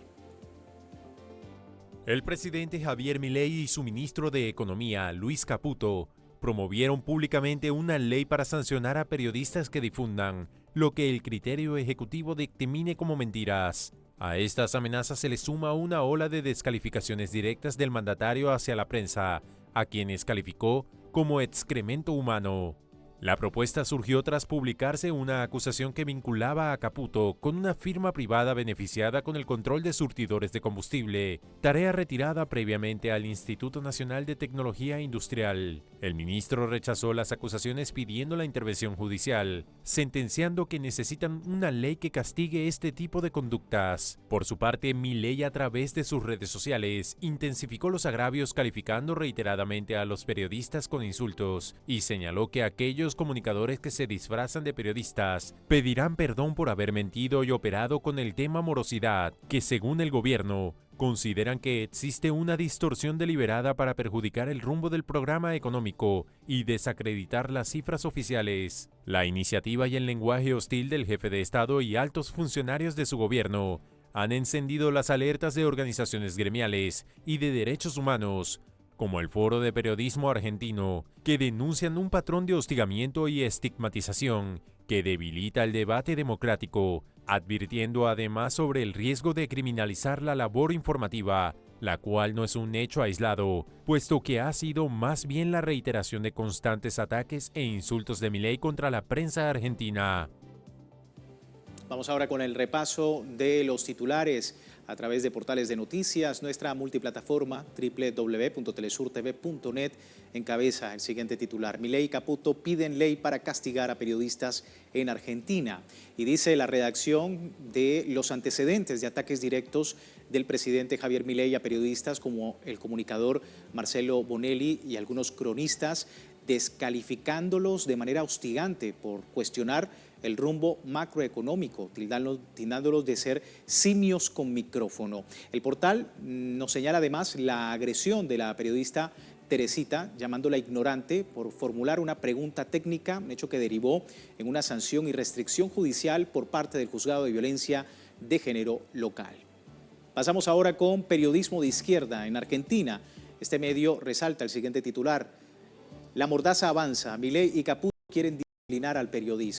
El presidente Javier Milei y su ministro de Economía, Luis Caputo, promovieron públicamente una ley para sancionar a periodistas que difundan lo que el criterio ejecutivo dictamine como mentiras. A estas amenazas se le suma una ola de descalificaciones directas del mandatario hacia la prensa, a quienes calificó como excremento humano. La propuesta surgió tras publicarse una acusación que vinculaba a Caputo con una firma privada beneficiada con el control de surtidores de combustible, tarea retirada previamente al Instituto Nacional de Tecnología Industrial. El ministro rechazó las acusaciones pidiendo la intervención judicial, sentenciando que necesitan una ley que castigue este tipo de conductas. Por su parte, Milei, a través de sus redes sociales, intensificó los agravios calificando reiteradamente a los periodistas con insultos y señaló que aquellos comunicadores que se disfrazan de periodistas pedirán perdón por haber mentido y operado con el tema morosidad, que según el gobierno consideran que existe una distorsión deliberada para perjudicar el rumbo del programa económico y desacreditar las cifras oficiales. La iniciativa y el lenguaje hostil del jefe de Estado y altos funcionarios de su gobierno han encendido las alertas de organizaciones gremiales y de derechos humanos, como el Foro de Periodismo Argentino, que denuncian un patrón de hostigamiento y estigmatización que debilita el debate democrático, advirtiendo además sobre el riesgo de criminalizar la labor informativa, la cual no es un hecho aislado, puesto que ha sido más bien la reiteración de constantes ataques e insultos de Milei contra la prensa argentina. Vamos ahora con el repaso de los titulares a través de portales de noticias. Nuestra multiplataforma www.telesurtv.net encabeza el siguiente titular: Milei y Caputo piden ley para castigar a periodistas en Argentina. Y dice la redacción de los antecedentes de ataques directos del presidente Javier Milei a periodistas como el comunicador Marcelo Bonelli y algunos cronistas, descalificándolos de manera hostigante por cuestionar el rumbo macroeconómico, tildándolos de ser simios con micrófono. El portal nos señala además la agresión de la periodista Teresita, llamándola ignorante por formular una pregunta técnica, un hecho que derivó en una sanción y restricción judicial por parte del Juzgado de Violencia de Género local. Pasamos ahora con periodismo de izquierda en Argentina. Este medio resalta el siguiente titular: la mordaza avanza, Milei y Caputo quieren disciplinar al periodismo.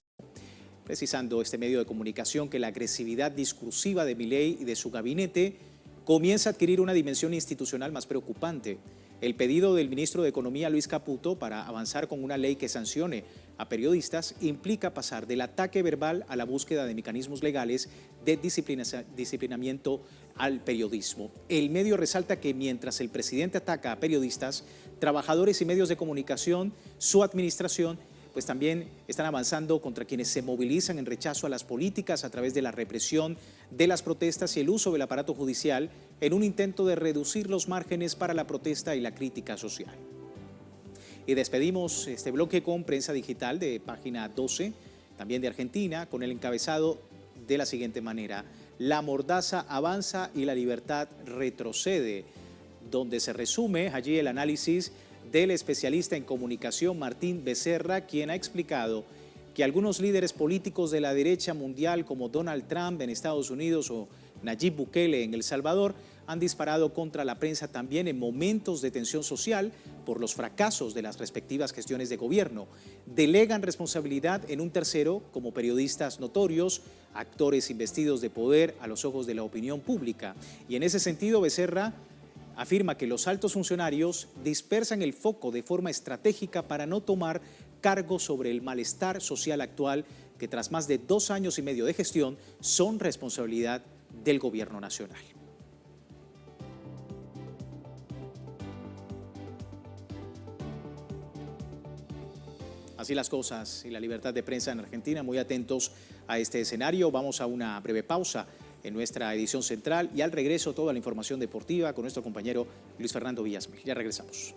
Precisando este medio de comunicación que la agresividad discursiva de Milei y de su gabinete comienza a adquirir una dimensión institucional más preocupante. El pedido del ministro de Economía, Luis Caputo, para avanzar con una ley que sancione a periodistas implica pasar del ataque verbal a la búsqueda de mecanismos legales de disciplinamiento al periodismo. El medio resalta que mientras el presidente ataca a periodistas, trabajadores y medios de comunicación, su administración pues también están avanzando contra quienes se movilizan en rechazo a las políticas a través de la represión de las protestas y el uso del aparato judicial en un intento de reducir los márgenes para la protesta y la crítica social. Y despedimos este bloque con prensa digital de Página 12, también de Argentina, con el encabezado de la siguiente manera: la mordaza avanza y la libertad retrocede, donde se resume allí el análisis del especialista en comunicación Martín Becerra, quien ha explicado que algunos líderes políticos de la derecha mundial como Donald Trump en Estados Unidos o Nayib Bukele en El Salvador han disparado contra la prensa también en momentos de tensión social por los fracasos de las respectivas gestiones de gobierno. Delegan responsabilidad en un tercero como periodistas notorios, actores investidos de poder a los ojos de la opinión pública. Y en ese sentido, Becerra afirma que los altos funcionarios dispersan el foco de forma estratégica para no tomar cargo sobre el malestar social actual que tras más de 2 años y medio de gestión son responsabilidad del gobierno nacional. Así las cosas y la libertad de prensa en Argentina. Muy atentos a este escenario. Vamos a una breve pausa en nuestra edición central y al regreso toda la información deportiva con nuestro compañero Luis Fernando Villasmil. Ya regresamos.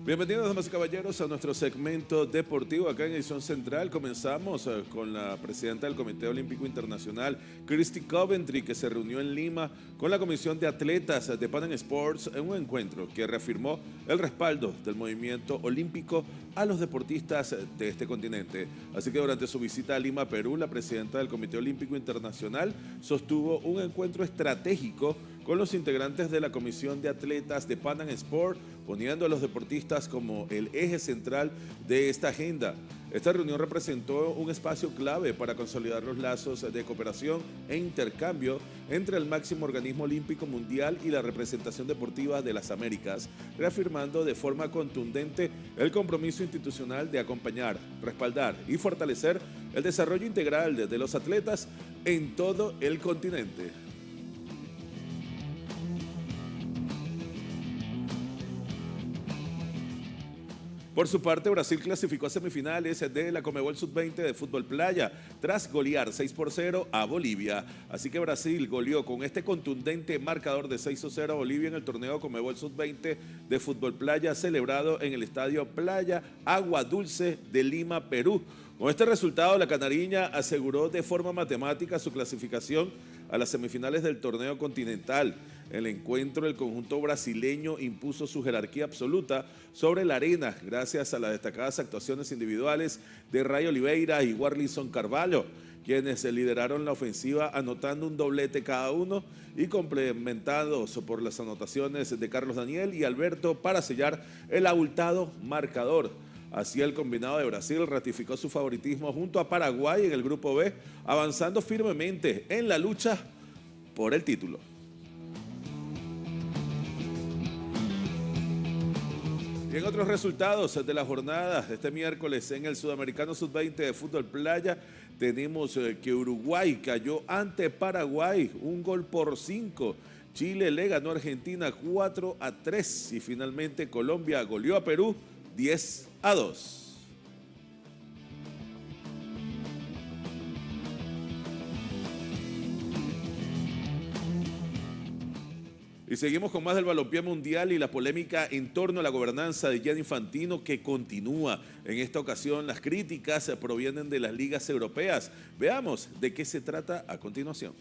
Bienvenidos, damas y caballeros, a nuestro segmento deportivo acá en Edición Central. Comenzamos con la presidenta del Comité Olímpico Internacional, Christy Coventry, que se reunió en Lima con la Comisión de Atletas de Pan Am Sports en un encuentro que reafirmó el respaldo del movimiento olímpico a los deportistas de este continente. Así que durante su visita a Lima, Perú, la presidenta del Comité Olímpico Internacional sostuvo un encuentro estratégico con los integrantes de la Comisión de Atletas de Pan Am Sport, poniendo a los deportistas como el eje central de esta agenda. Esta reunión representó un espacio clave para consolidar los lazos de cooperación e intercambio entre el máximo organismo olímpico mundial y la representación deportiva de las Américas, reafirmando de forma contundente el compromiso institucional de acompañar, respaldar y fortalecer el desarrollo integral de los atletas en todo el continente. Por su parte, Brasil clasificó a semifinales de la Conmebol Sub-20 de fútbol playa tras golear 6-0 a Bolivia. Así que Brasil goleó con este contundente marcador de 6-0 a Bolivia en el torneo Conmebol Sub-20 de fútbol playa celebrado en el estadio Playa Agua Dulce de Lima, Perú. Con este resultado, la canariña aseguró de forma matemática su clasificación a las semifinales del torneo continental. En el encuentro, el conjunto brasileño impuso su jerarquía absoluta sobre la arena gracias a las destacadas actuaciones individuales de Ray Oliveira y Warlison Carvalho, quienes lideraron la ofensiva anotando un doblete cada uno y complementados por las anotaciones de Carlos Daniel y Alberto para sellar el abultado marcador. Así, el combinado de Brasil ratificó su favoritismo junto a Paraguay en el grupo B, avanzando firmemente en la lucha por el título. Y en otros resultados de la jornada de este miércoles en el Sudamericano Sub-20 de fútbol playa, tenemos que Uruguay cayó ante Paraguay, 1-5. Chile le ganó a Argentina 4-3 y finalmente Colombia goleó a Perú 10-2. Y seguimos con más del balompié mundial y la polémica en torno a la gobernanza de Gianni Infantino, que continúa. En esta ocasión las críticas provienen de las ligas europeas. Veamos de qué se trata a continuación.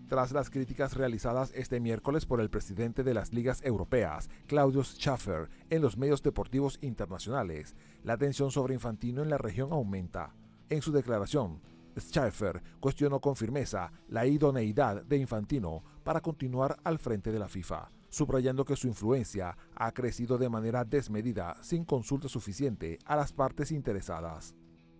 Tras las críticas realizadas este miércoles por el presidente de las ligas europeas, Claudius Schaffer, en los medios deportivos internacionales, la tensión sobre Infantino en la región aumenta. En su declaración, Schaffer cuestionó con firmeza la idoneidad de Infantino para continuar al frente de la FIFA, subrayando que su influencia ha crecido de manera desmedida sin consulta suficiente a las partes interesadas.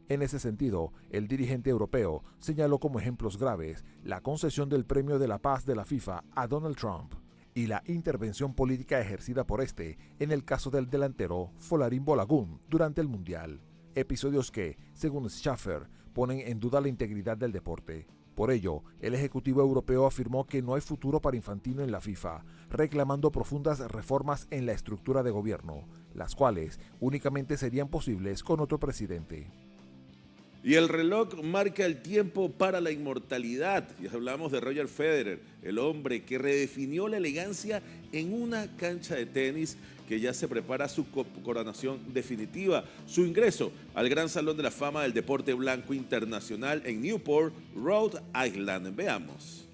En ese sentido, el dirigente europeo señaló como ejemplos graves la concesión del Premio de la Paz de la FIFA a Donald Trump y la intervención política ejercida por este en el caso del delantero Folarin Bolagun durante el Mundial. Episodios que, según Schaffer, ponen en duda la integridad del deporte. Por ello, el Ejecutivo Europeo afirmó que no hay futuro para Infantino en la FIFA, reclamando profundas reformas en la estructura de gobierno, las cuales únicamente serían posibles con otro presidente. Y el reloj marca el tiempo para la inmortalidad. Y hablamos de Roger Federer, el hombre que redefinió la elegancia en una cancha de tenis, que ya se prepara su coronación definitiva, su ingreso al Gran Salón de la Fama del Deporte Blanco Internacional en Newport, Rhode Island. Veamos.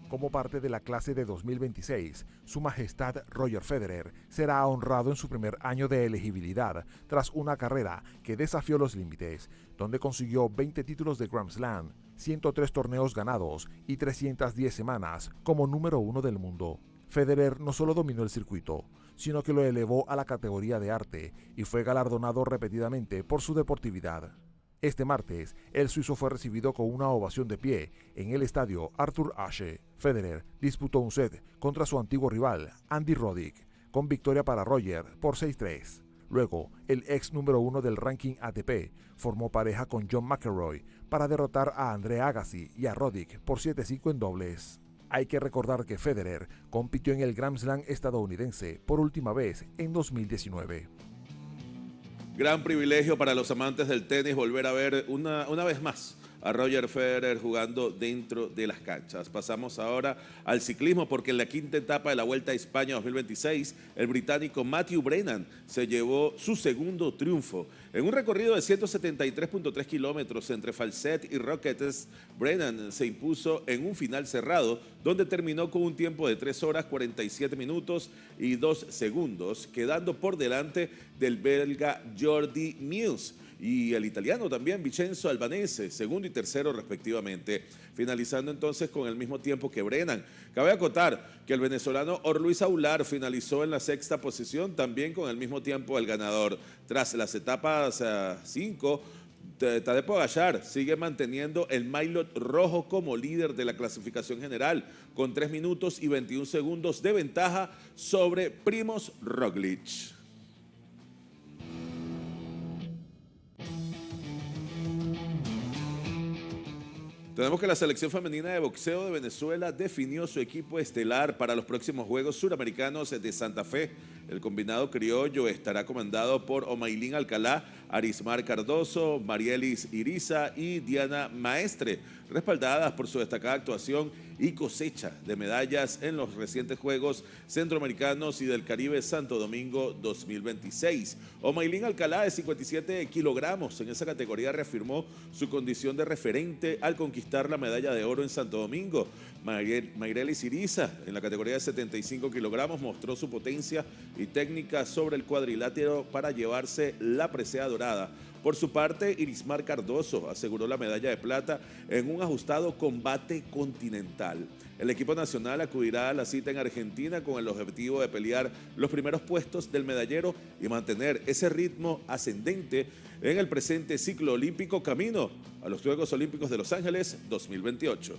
Como parte de la clase de 2026, Su Majestad Roger Federer será honrado en su primer año de elegibilidad tras una carrera que desafió los límites, donde consiguió 20 títulos de Grand Slam, 103 torneos ganados y 310 semanas como número 1 del mundo. Federer no solo dominó el circuito, sino que lo elevó a la categoría de arte y fue galardonado repetidamente por su deportividad. Este martes, el suizo fue recibido con una ovación de pie en el estadio Arthur Ashe. Federer disputó un set contra su antiguo rival, Andy Roddick, con victoria para Roger por 6-3. Luego, el ex número 1 del ranking ATP formó pareja con John McEnroe para derrotar a Andre Agassi y a Roddick por 7-5 en dobles. Hay que recordar que Federer compitió en el Grand Slam estadounidense por última vez en 2019. Gran privilegio para los amantes del tenis volver a ver una vez más a Roger Federer jugando dentro de las canchas. Pasamos ahora al ciclismo porque en la quinta etapa de la Vuelta a España 2026, el británico Matthew Brennan se llevó su segundo triunfo. En un recorrido de 173.3 kilómetros entre Falset y Roquetes, Brennan se impuso en un final cerrado donde terminó con un tiempo de 3 horas 47 minutos y 2 segundos, quedando por delante del belga Jordi Meeus y el italiano también Vincenzo Albanese, segundo y tercero respectivamente, finalizando entonces con el mismo tiempo que Brennan. Cabe acotar que el venezolano Orluis Aular finalizó en la sexta posición, también con el mismo tiempo del ganador. Tras las etapas 5, Tadej Pogačar sigue manteniendo el maillot rojo como líder de la clasificación general, con 3 minutos y 21 segundos de ventaja sobre Primož Roglič. Tenemos que la selección femenina de boxeo de Venezuela definió su equipo estelar para los próximos Juegos Suramericanos de Santa Fe. El combinado criollo estará comandado por Omaylin Alcalá, Arismar Cardoso, Marielis Iriza y Diana Maestre, respaldadas por su destacada actuación y cosecha de medallas en los recientes Juegos Centroamericanos y del Caribe Santo Domingo 2026. Omaylin Alcalá, de 57 kilogramos en esa categoría, reafirmó su condición de referente al conquistar la medalla de oro en Santo Domingo. Marielis Iriza, en la categoría de 75 kilogramos, mostró su potencia y técnica sobre el cuadrilátero para llevarse la presea dorada. Por su parte, Irismar Cardoso aseguró la medalla de plata en un ajustado combate continental. El equipo nacional acudirá a la cita en Argentina con el objetivo de pelear los primeros puestos del medallero y mantener ese ritmo ascendente en el presente ciclo olímpico camino a los Juegos Olímpicos de Los Ángeles 2028.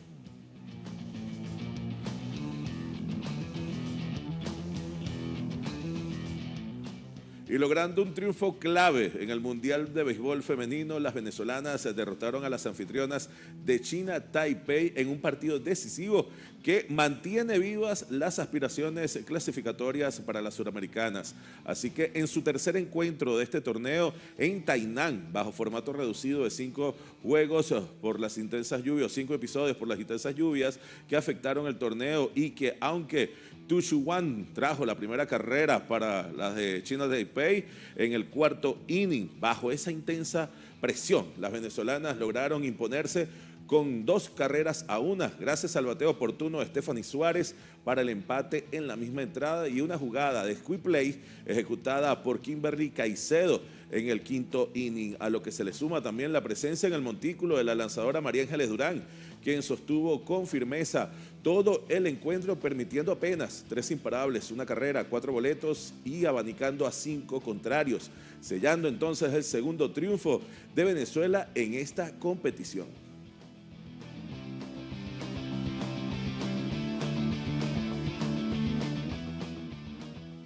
Y logrando un triunfo clave en el Mundial de Béisbol Femenino, las venezolanas derrotaron a las anfitrionas de China Taipei en un partido decisivo que mantiene vivas las aspiraciones clasificatorias para las suramericanas. Así que en su tercer encuentro de este torneo en Tainan, bajo formato reducido de 5 juegos por las intensas lluvias, 5 episodios por las intensas lluvias que afectaron el torneo y que aunque Tu Shuwan trajo la primera carrera para las de China Taipei en el cuarto inning. Bajo esa intensa presión, las venezolanas lograron imponerse con 2 carreras a 1, gracias al bateo oportuno de Stephanie Suárez para el empate en la misma entrada y una jugada de squib play ejecutada por Kimberly Caicedo en el quinto inning, a lo que se le suma también la presencia en el montículo de la lanzadora María Ángeles Durán, quien sostuvo con firmeza todo el encuentro, permitiendo apenas 3 imparables, 1 carrera, 4 boletos y abanicando a 5 contrarios, sellando entonces el segundo triunfo de Venezuela en esta competición.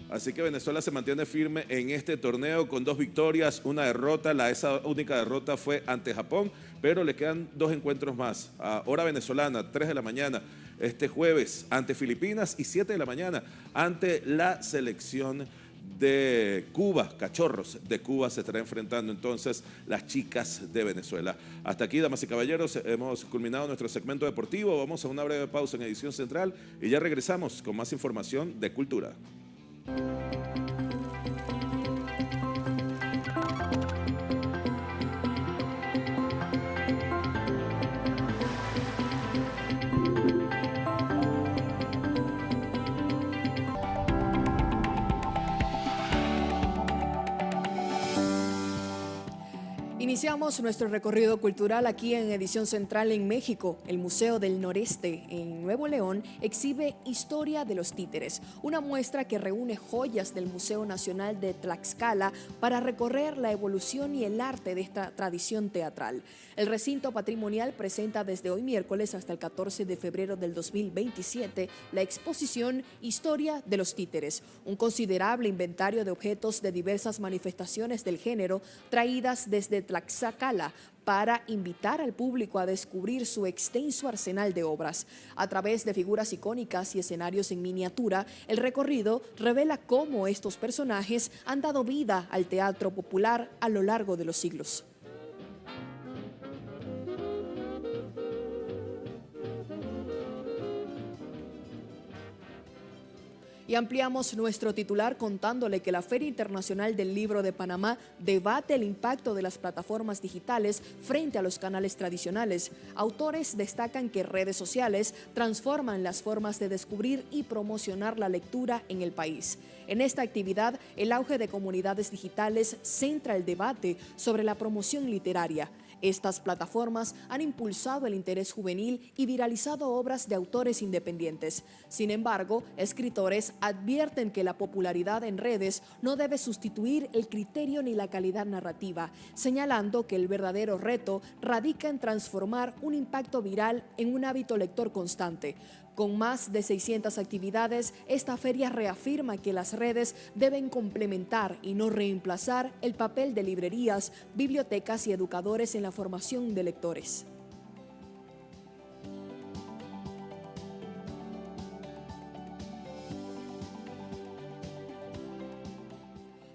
Así que Venezuela se mantiene firme en este torneo con 2 victorias, 1 derrota. Esa única derrota fue ante Japón, pero le quedan 2 encuentros más. A hora venezolana, 3 de la mañana, este jueves ante Filipinas y 7 de la mañana ante la selección de Cuba. Cachorros de Cuba se estará enfrentando entonces las chicas de Venezuela. Hasta aquí, damas y caballeros, hemos culminado nuestro segmento deportivo. Vamos a una breve pausa en edición central y ya regresamos con más información de cultura. Iniciamos nuestro recorrido cultural aquí en Edición Central en México. El Museo del Noreste en Nuevo León exhibe Historia de los Títeres, una muestra que reúne joyas del Museo Nacional de Tlaxcala para recorrer la evolución y el arte de esta tradición teatral. El recinto patrimonial presenta desde hoy miércoles hasta el 14 de febrero del 2027 la exposición Historia de los Títeres, un considerable inventario de objetos de diversas manifestaciones del género traídas desde Tlaxcala para invitar al público a descubrir su extenso arsenal de obras. A través de figuras icónicas y escenarios en miniatura, el recorrido revela cómo estos personajes han dado vida al teatro popular a lo largo de los siglos. Y ampliamos nuestro titular contándole que la Feria Internacional del Libro de Panamá debate el impacto de las plataformas digitales frente a los canales tradicionales. Autores destacan que redes sociales transforman las formas de descubrir y promocionar la lectura en el país. En esta actividad, el auge de comunidades digitales centra el debate sobre la promoción literaria. Estas plataformas han impulsado el interés juvenil y viralizado obras de autores independientes. Sin embargo, escritores advierten que la popularidad en redes no debe sustituir el criterio ni la calidad narrativa, señalando que el verdadero reto radica en transformar un impacto viral en un hábito lector constante. Con más de 600 actividades, esta feria reafirma que las redes deben complementar y no reemplazar el papel de librerías, bibliotecas y educadores en la formación de lectores.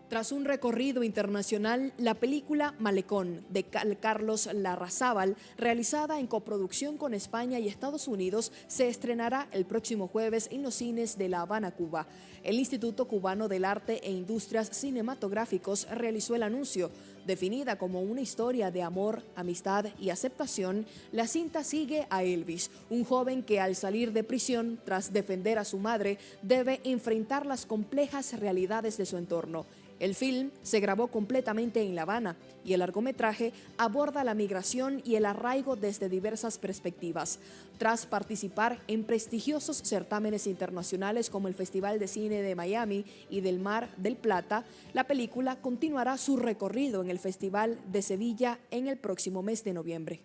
Tras un recorrido internacional, la película Malecón, de Carlos Larrazábal, realizada en coproducción con España y Estados Unidos, se estrenará el próximo jueves en los cines de La Habana, Cuba. El Instituto Cubano del Arte e Industrias Cinematográficos realizó el anuncio. Definida como una historia de amor, amistad y aceptación, la cinta sigue a Elvis, un joven que al salir de prisión tras defender a su madre, debe enfrentar las complejas realidades de su entorno. El film se grabó completamente en La Habana y el largometraje aborda la migración y el arraigo desde diversas perspectivas. Tras participar en prestigiosos certámenes internacionales como el Festival de Cine de Miami y del Mar del Plata, la película continuará su recorrido en el Festival de Sevilla en el próximo mes de noviembre.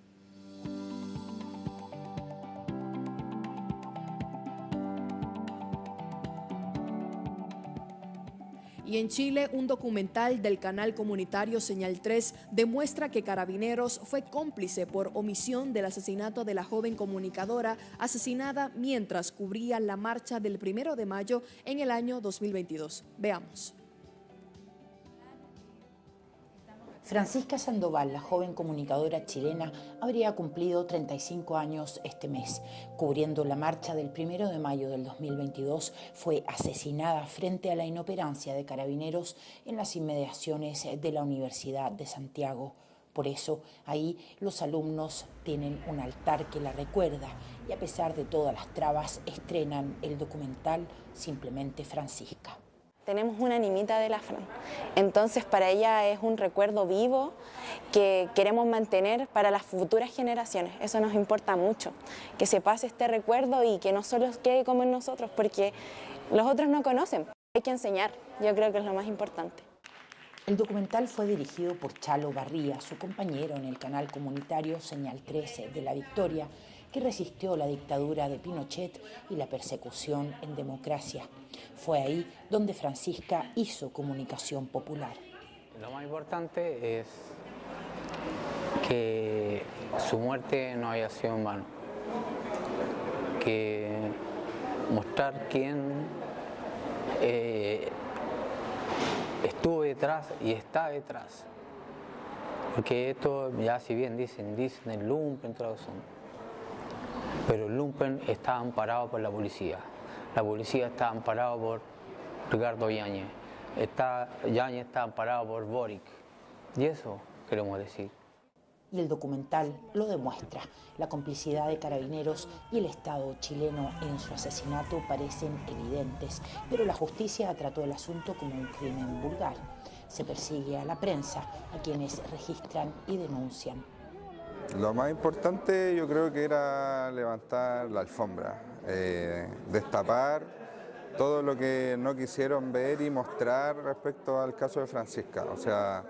Y en Chile, un documental del canal comunitario Señal 3 demuestra que Carabineros fue cómplice por omisión del asesinato de la joven comunicadora asesinada mientras cubría la marcha del 1 de mayo en el año 2022. Veamos. Francisca Sandoval, la joven comunicadora chilena, habría cumplido 35 años este mes. Cubriendo la marcha del 1 de mayo del 2022, fue asesinada frente a la inoperancia de Carabineros en las inmediaciones de la Universidad de Santiago. Por eso, ahí los alumnos tienen un altar que la recuerda y a pesar de todas las trabas, estrenan el documental Simplemente Francisca. Tenemos una nimita de la Fran, entonces para ella es un recuerdo vivo que queremos mantener para las futuras generaciones. Eso nos importa mucho, que se pase este recuerdo y que no solo quede como en nosotros, porque los otros no conocen. Hay que enseñar, yo creo que es lo más importante. El documental fue dirigido por Chalo Barría, su compañero en el canal comunitario Señal 13 de La Victoria, que resistió la dictadura de Pinochet y la persecución en democracia. Fue ahí donde Francisca hizo comunicación popular. Lo más importante es que su muerte no haya sido en vano, que mostrar quién estuvo detrás y está detrás, porque esto ya si bien dicen el lumpen, todo eso, pero el lumpen está amparado por la policía está amparado por Ricardo Yáñez, Yáñez está amparado por Boric, y eso queremos decir. Y el documental lo demuestra. La complicidad de Carabineros y el Estado chileno en su asesinato parecen evidentes, pero la justicia trató el asunto como un crimen vulgar. Se persigue a la prensa, a quienes registran y denuncian. Lo más importante yo creo que era levantar la alfombra, destapar todo lo que no quisieron ver y mostrar respecto al caso de Francisca. O sea,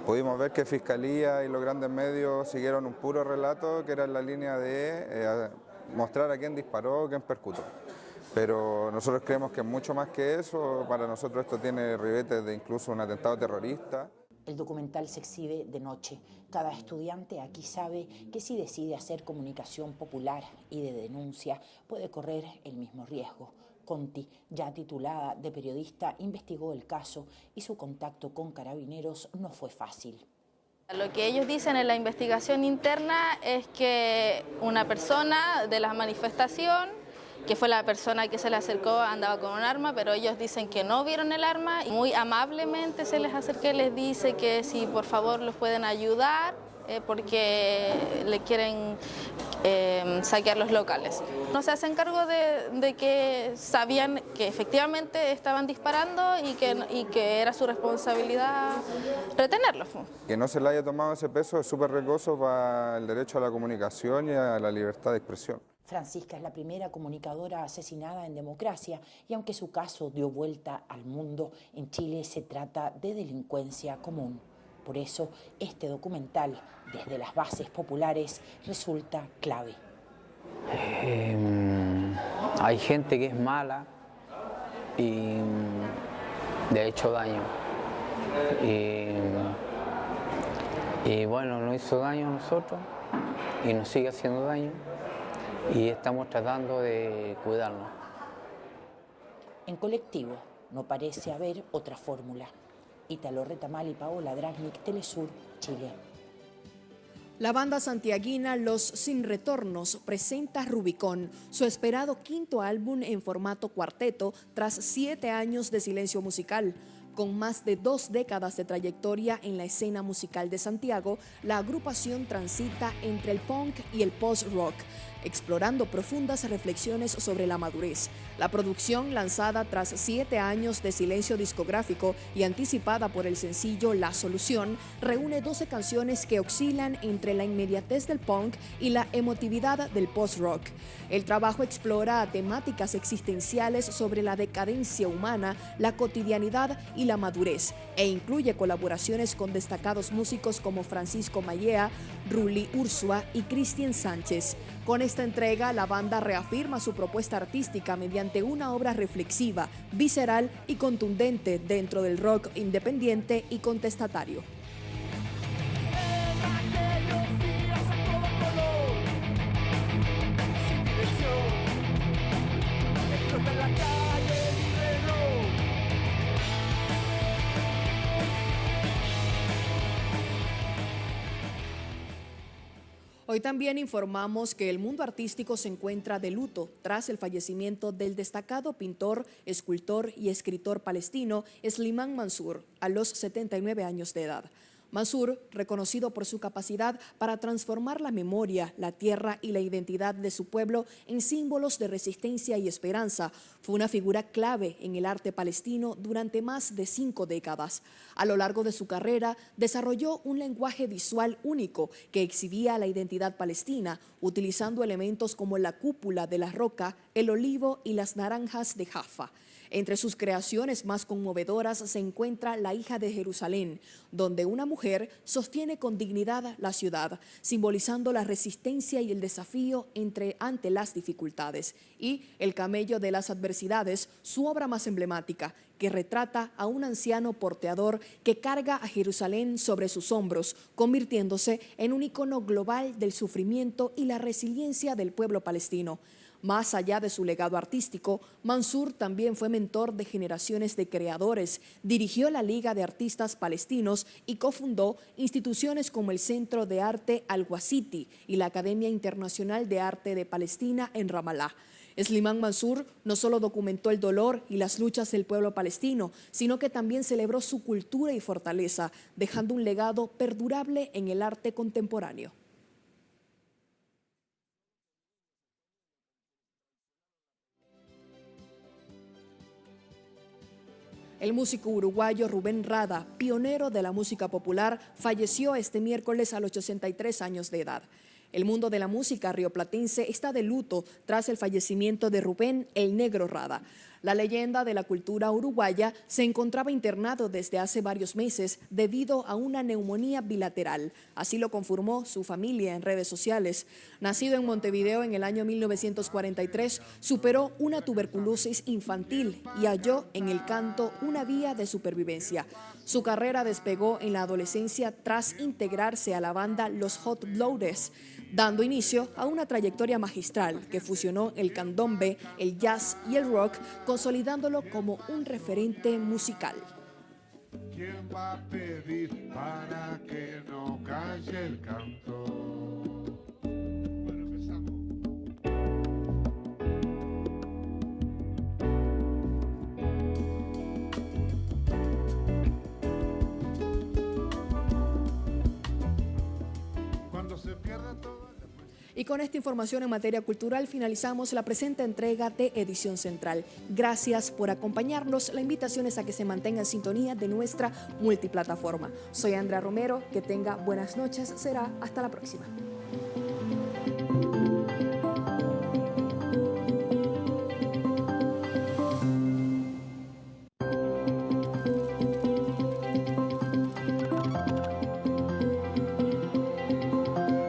pudimos ver que Fiscalía y los grandes medios siguieron un puro relato que era en la línea de mostrar a quién disparó, quién percutó. Pero nosotros creemos que es mucho más que eso. Para nosotros esto tiene ribetes de incluso un atentado terrorista. El documental se exhibe de noche. Cada estudiante aquí sabe que si decide hacer comunicación popular y de denuncia, puede correr el mismo riesgo. Conti, ya titulada de periodista, investigó el caso y su contacto con Carabineros no fue fácil. Lo que ellos dicen en la investigación interna es que una persona de la manifestación que fue la persona que se le acercó, andaba con un arma, pero ellos dicen que no vieron el arma y muy amablemente se les acerca y les dice que si por favor los pueden ayudar porque le quieren saquear los locales. No se hacen cargo de que sabían que efectivamente estaban disparando y que era su responsabilidad retenerlos. Que no se le haya tomado ese peso es súper riesgoso para el derecho a la comunicación y a la libertad de expresión. Francisca es la primera comunicadora asesinada en democracia y aunque su caso dio vuelta al mundo, en Chile se trata de delincuencia común. Por eso, este documental, desde las bases populares, resulta clave. Hay gente que es mala y le ha hecho daño. Y bueno, nos hizo daño a nosotros y nos sigue haciendo daño y estamos tratando de cuidarnos. En colectivo, no parece haber otra fórmula. Italo Retamal y Paola Dragnik, Telesur, Chile. La banda santiaguina Los Sin Retornos presenta Rubicón, su esperado quinto álbum en formato cuarteto tras 7 años de silencio musical. Con más de 2 décadas de trayectoria en la escena musical de Santiago, la agrupación transita entre el punk y el post-rock, explorando profundas reflexiones sobre la madurez. La producción, lanzada tras 7 años de silencio discográfico y anticipada por el sencillo La Solución, reúne 12 canciones que oscilan entre la inmediatez del punk y la emotividad del post-rock. El trabajo explora temáticas existenciales sobre la decadencia humana, la cotidianidad y la madurez, e incluye colaboraciones con destacados músicos como Francisco Mallea, Ruli Ursúa y Cristian Sánchez. Con esta entrega, la banda reafirma su propuesta artística mediante una obra reflexiva, visceral y contundente dentro del rock independiente y contestatario. Hoy también informamos que el mundo artístico se encuentra de luto tras el fallecimiento del destacado pintor, escultor y escritor palestino Slimán Mansur a los 79 años de edad. Mansur, reconocido por su capacidad para transformar la memoria, la tierra y la identidad de su pueblo en símbolos de resistencia y esperanza, fue una figura clave en el arte palestino durante más de 5 décadas. A lo largo de su carrera, desarrolló un lenguaje visual único que exhibía la identidad palestina, utilizando elementos como la cúpula de la roca, el olivo y las naranjas de Jaffa. Entre sus creaciones más conmovedoras se encuentra La hija de Jerusalén, donde una mujer sostiene con dignidad la ciudad, simbolizando la resistencia y el desafío ante las dificultades, y El camello de las adversidades, su obra más emblemática, que retrata a un anciano porteador que carga a Jerusalén sobre sus hombros, convirtiéndose en un icono global del sufrimiento y la resiliencia del pueblo palestino. Más allá de su legado artístico, Mansur también fue mentor de generaciones de creadores, dirigió la Liga de Artistas Palestinos y cofundó instituciones como el Centro de Arte Al-Wasiti y la Academia Internacional de Arte de Palestina en Ramallah. Slimán Mansur no solo documentó el dolor y las luchas del pueblo palestino, sino que también celebró su cultura y fortaleza, dejando un legado perdurable en el arte contemporáneo. El músico uruguayo Rubén Rada, pionero de la música popular, falleció este miércoles a los 83 años de edad. El mundo de la música rioplatense está de luto tras el fallecimiento de Rubén "El Negro" Rada. La leyenda de la cultura uruguaya se encontraba internado desde hace varios meses debido a una neumonía bilateral. Así lo confirmó su familia en redes sociales. Nacido en Montevideo en el año 1943, superó una tuberculosis infantil y halló en el canto una vía de supervivencia. Su carrera despegó en la adolescencia tras integrarse a la banda Los Hot Blooded, dando inicio a una trayectoria magistral que fusionó el candombe, el jazz y el rock, consolidándolo como un referente musical. ¿Quién va a pedir para que no calle el canto? Bueno, empezamos. Y con esta información en materia cultural finalizamos la presente entrega de Edición Central. Gracias por acompañarnos. La invitación es a que se mantenga en sintonía de nuestra multiplataforma. Soy Andrea Romero. Que tenga buenas noches. Será hasta la próxima.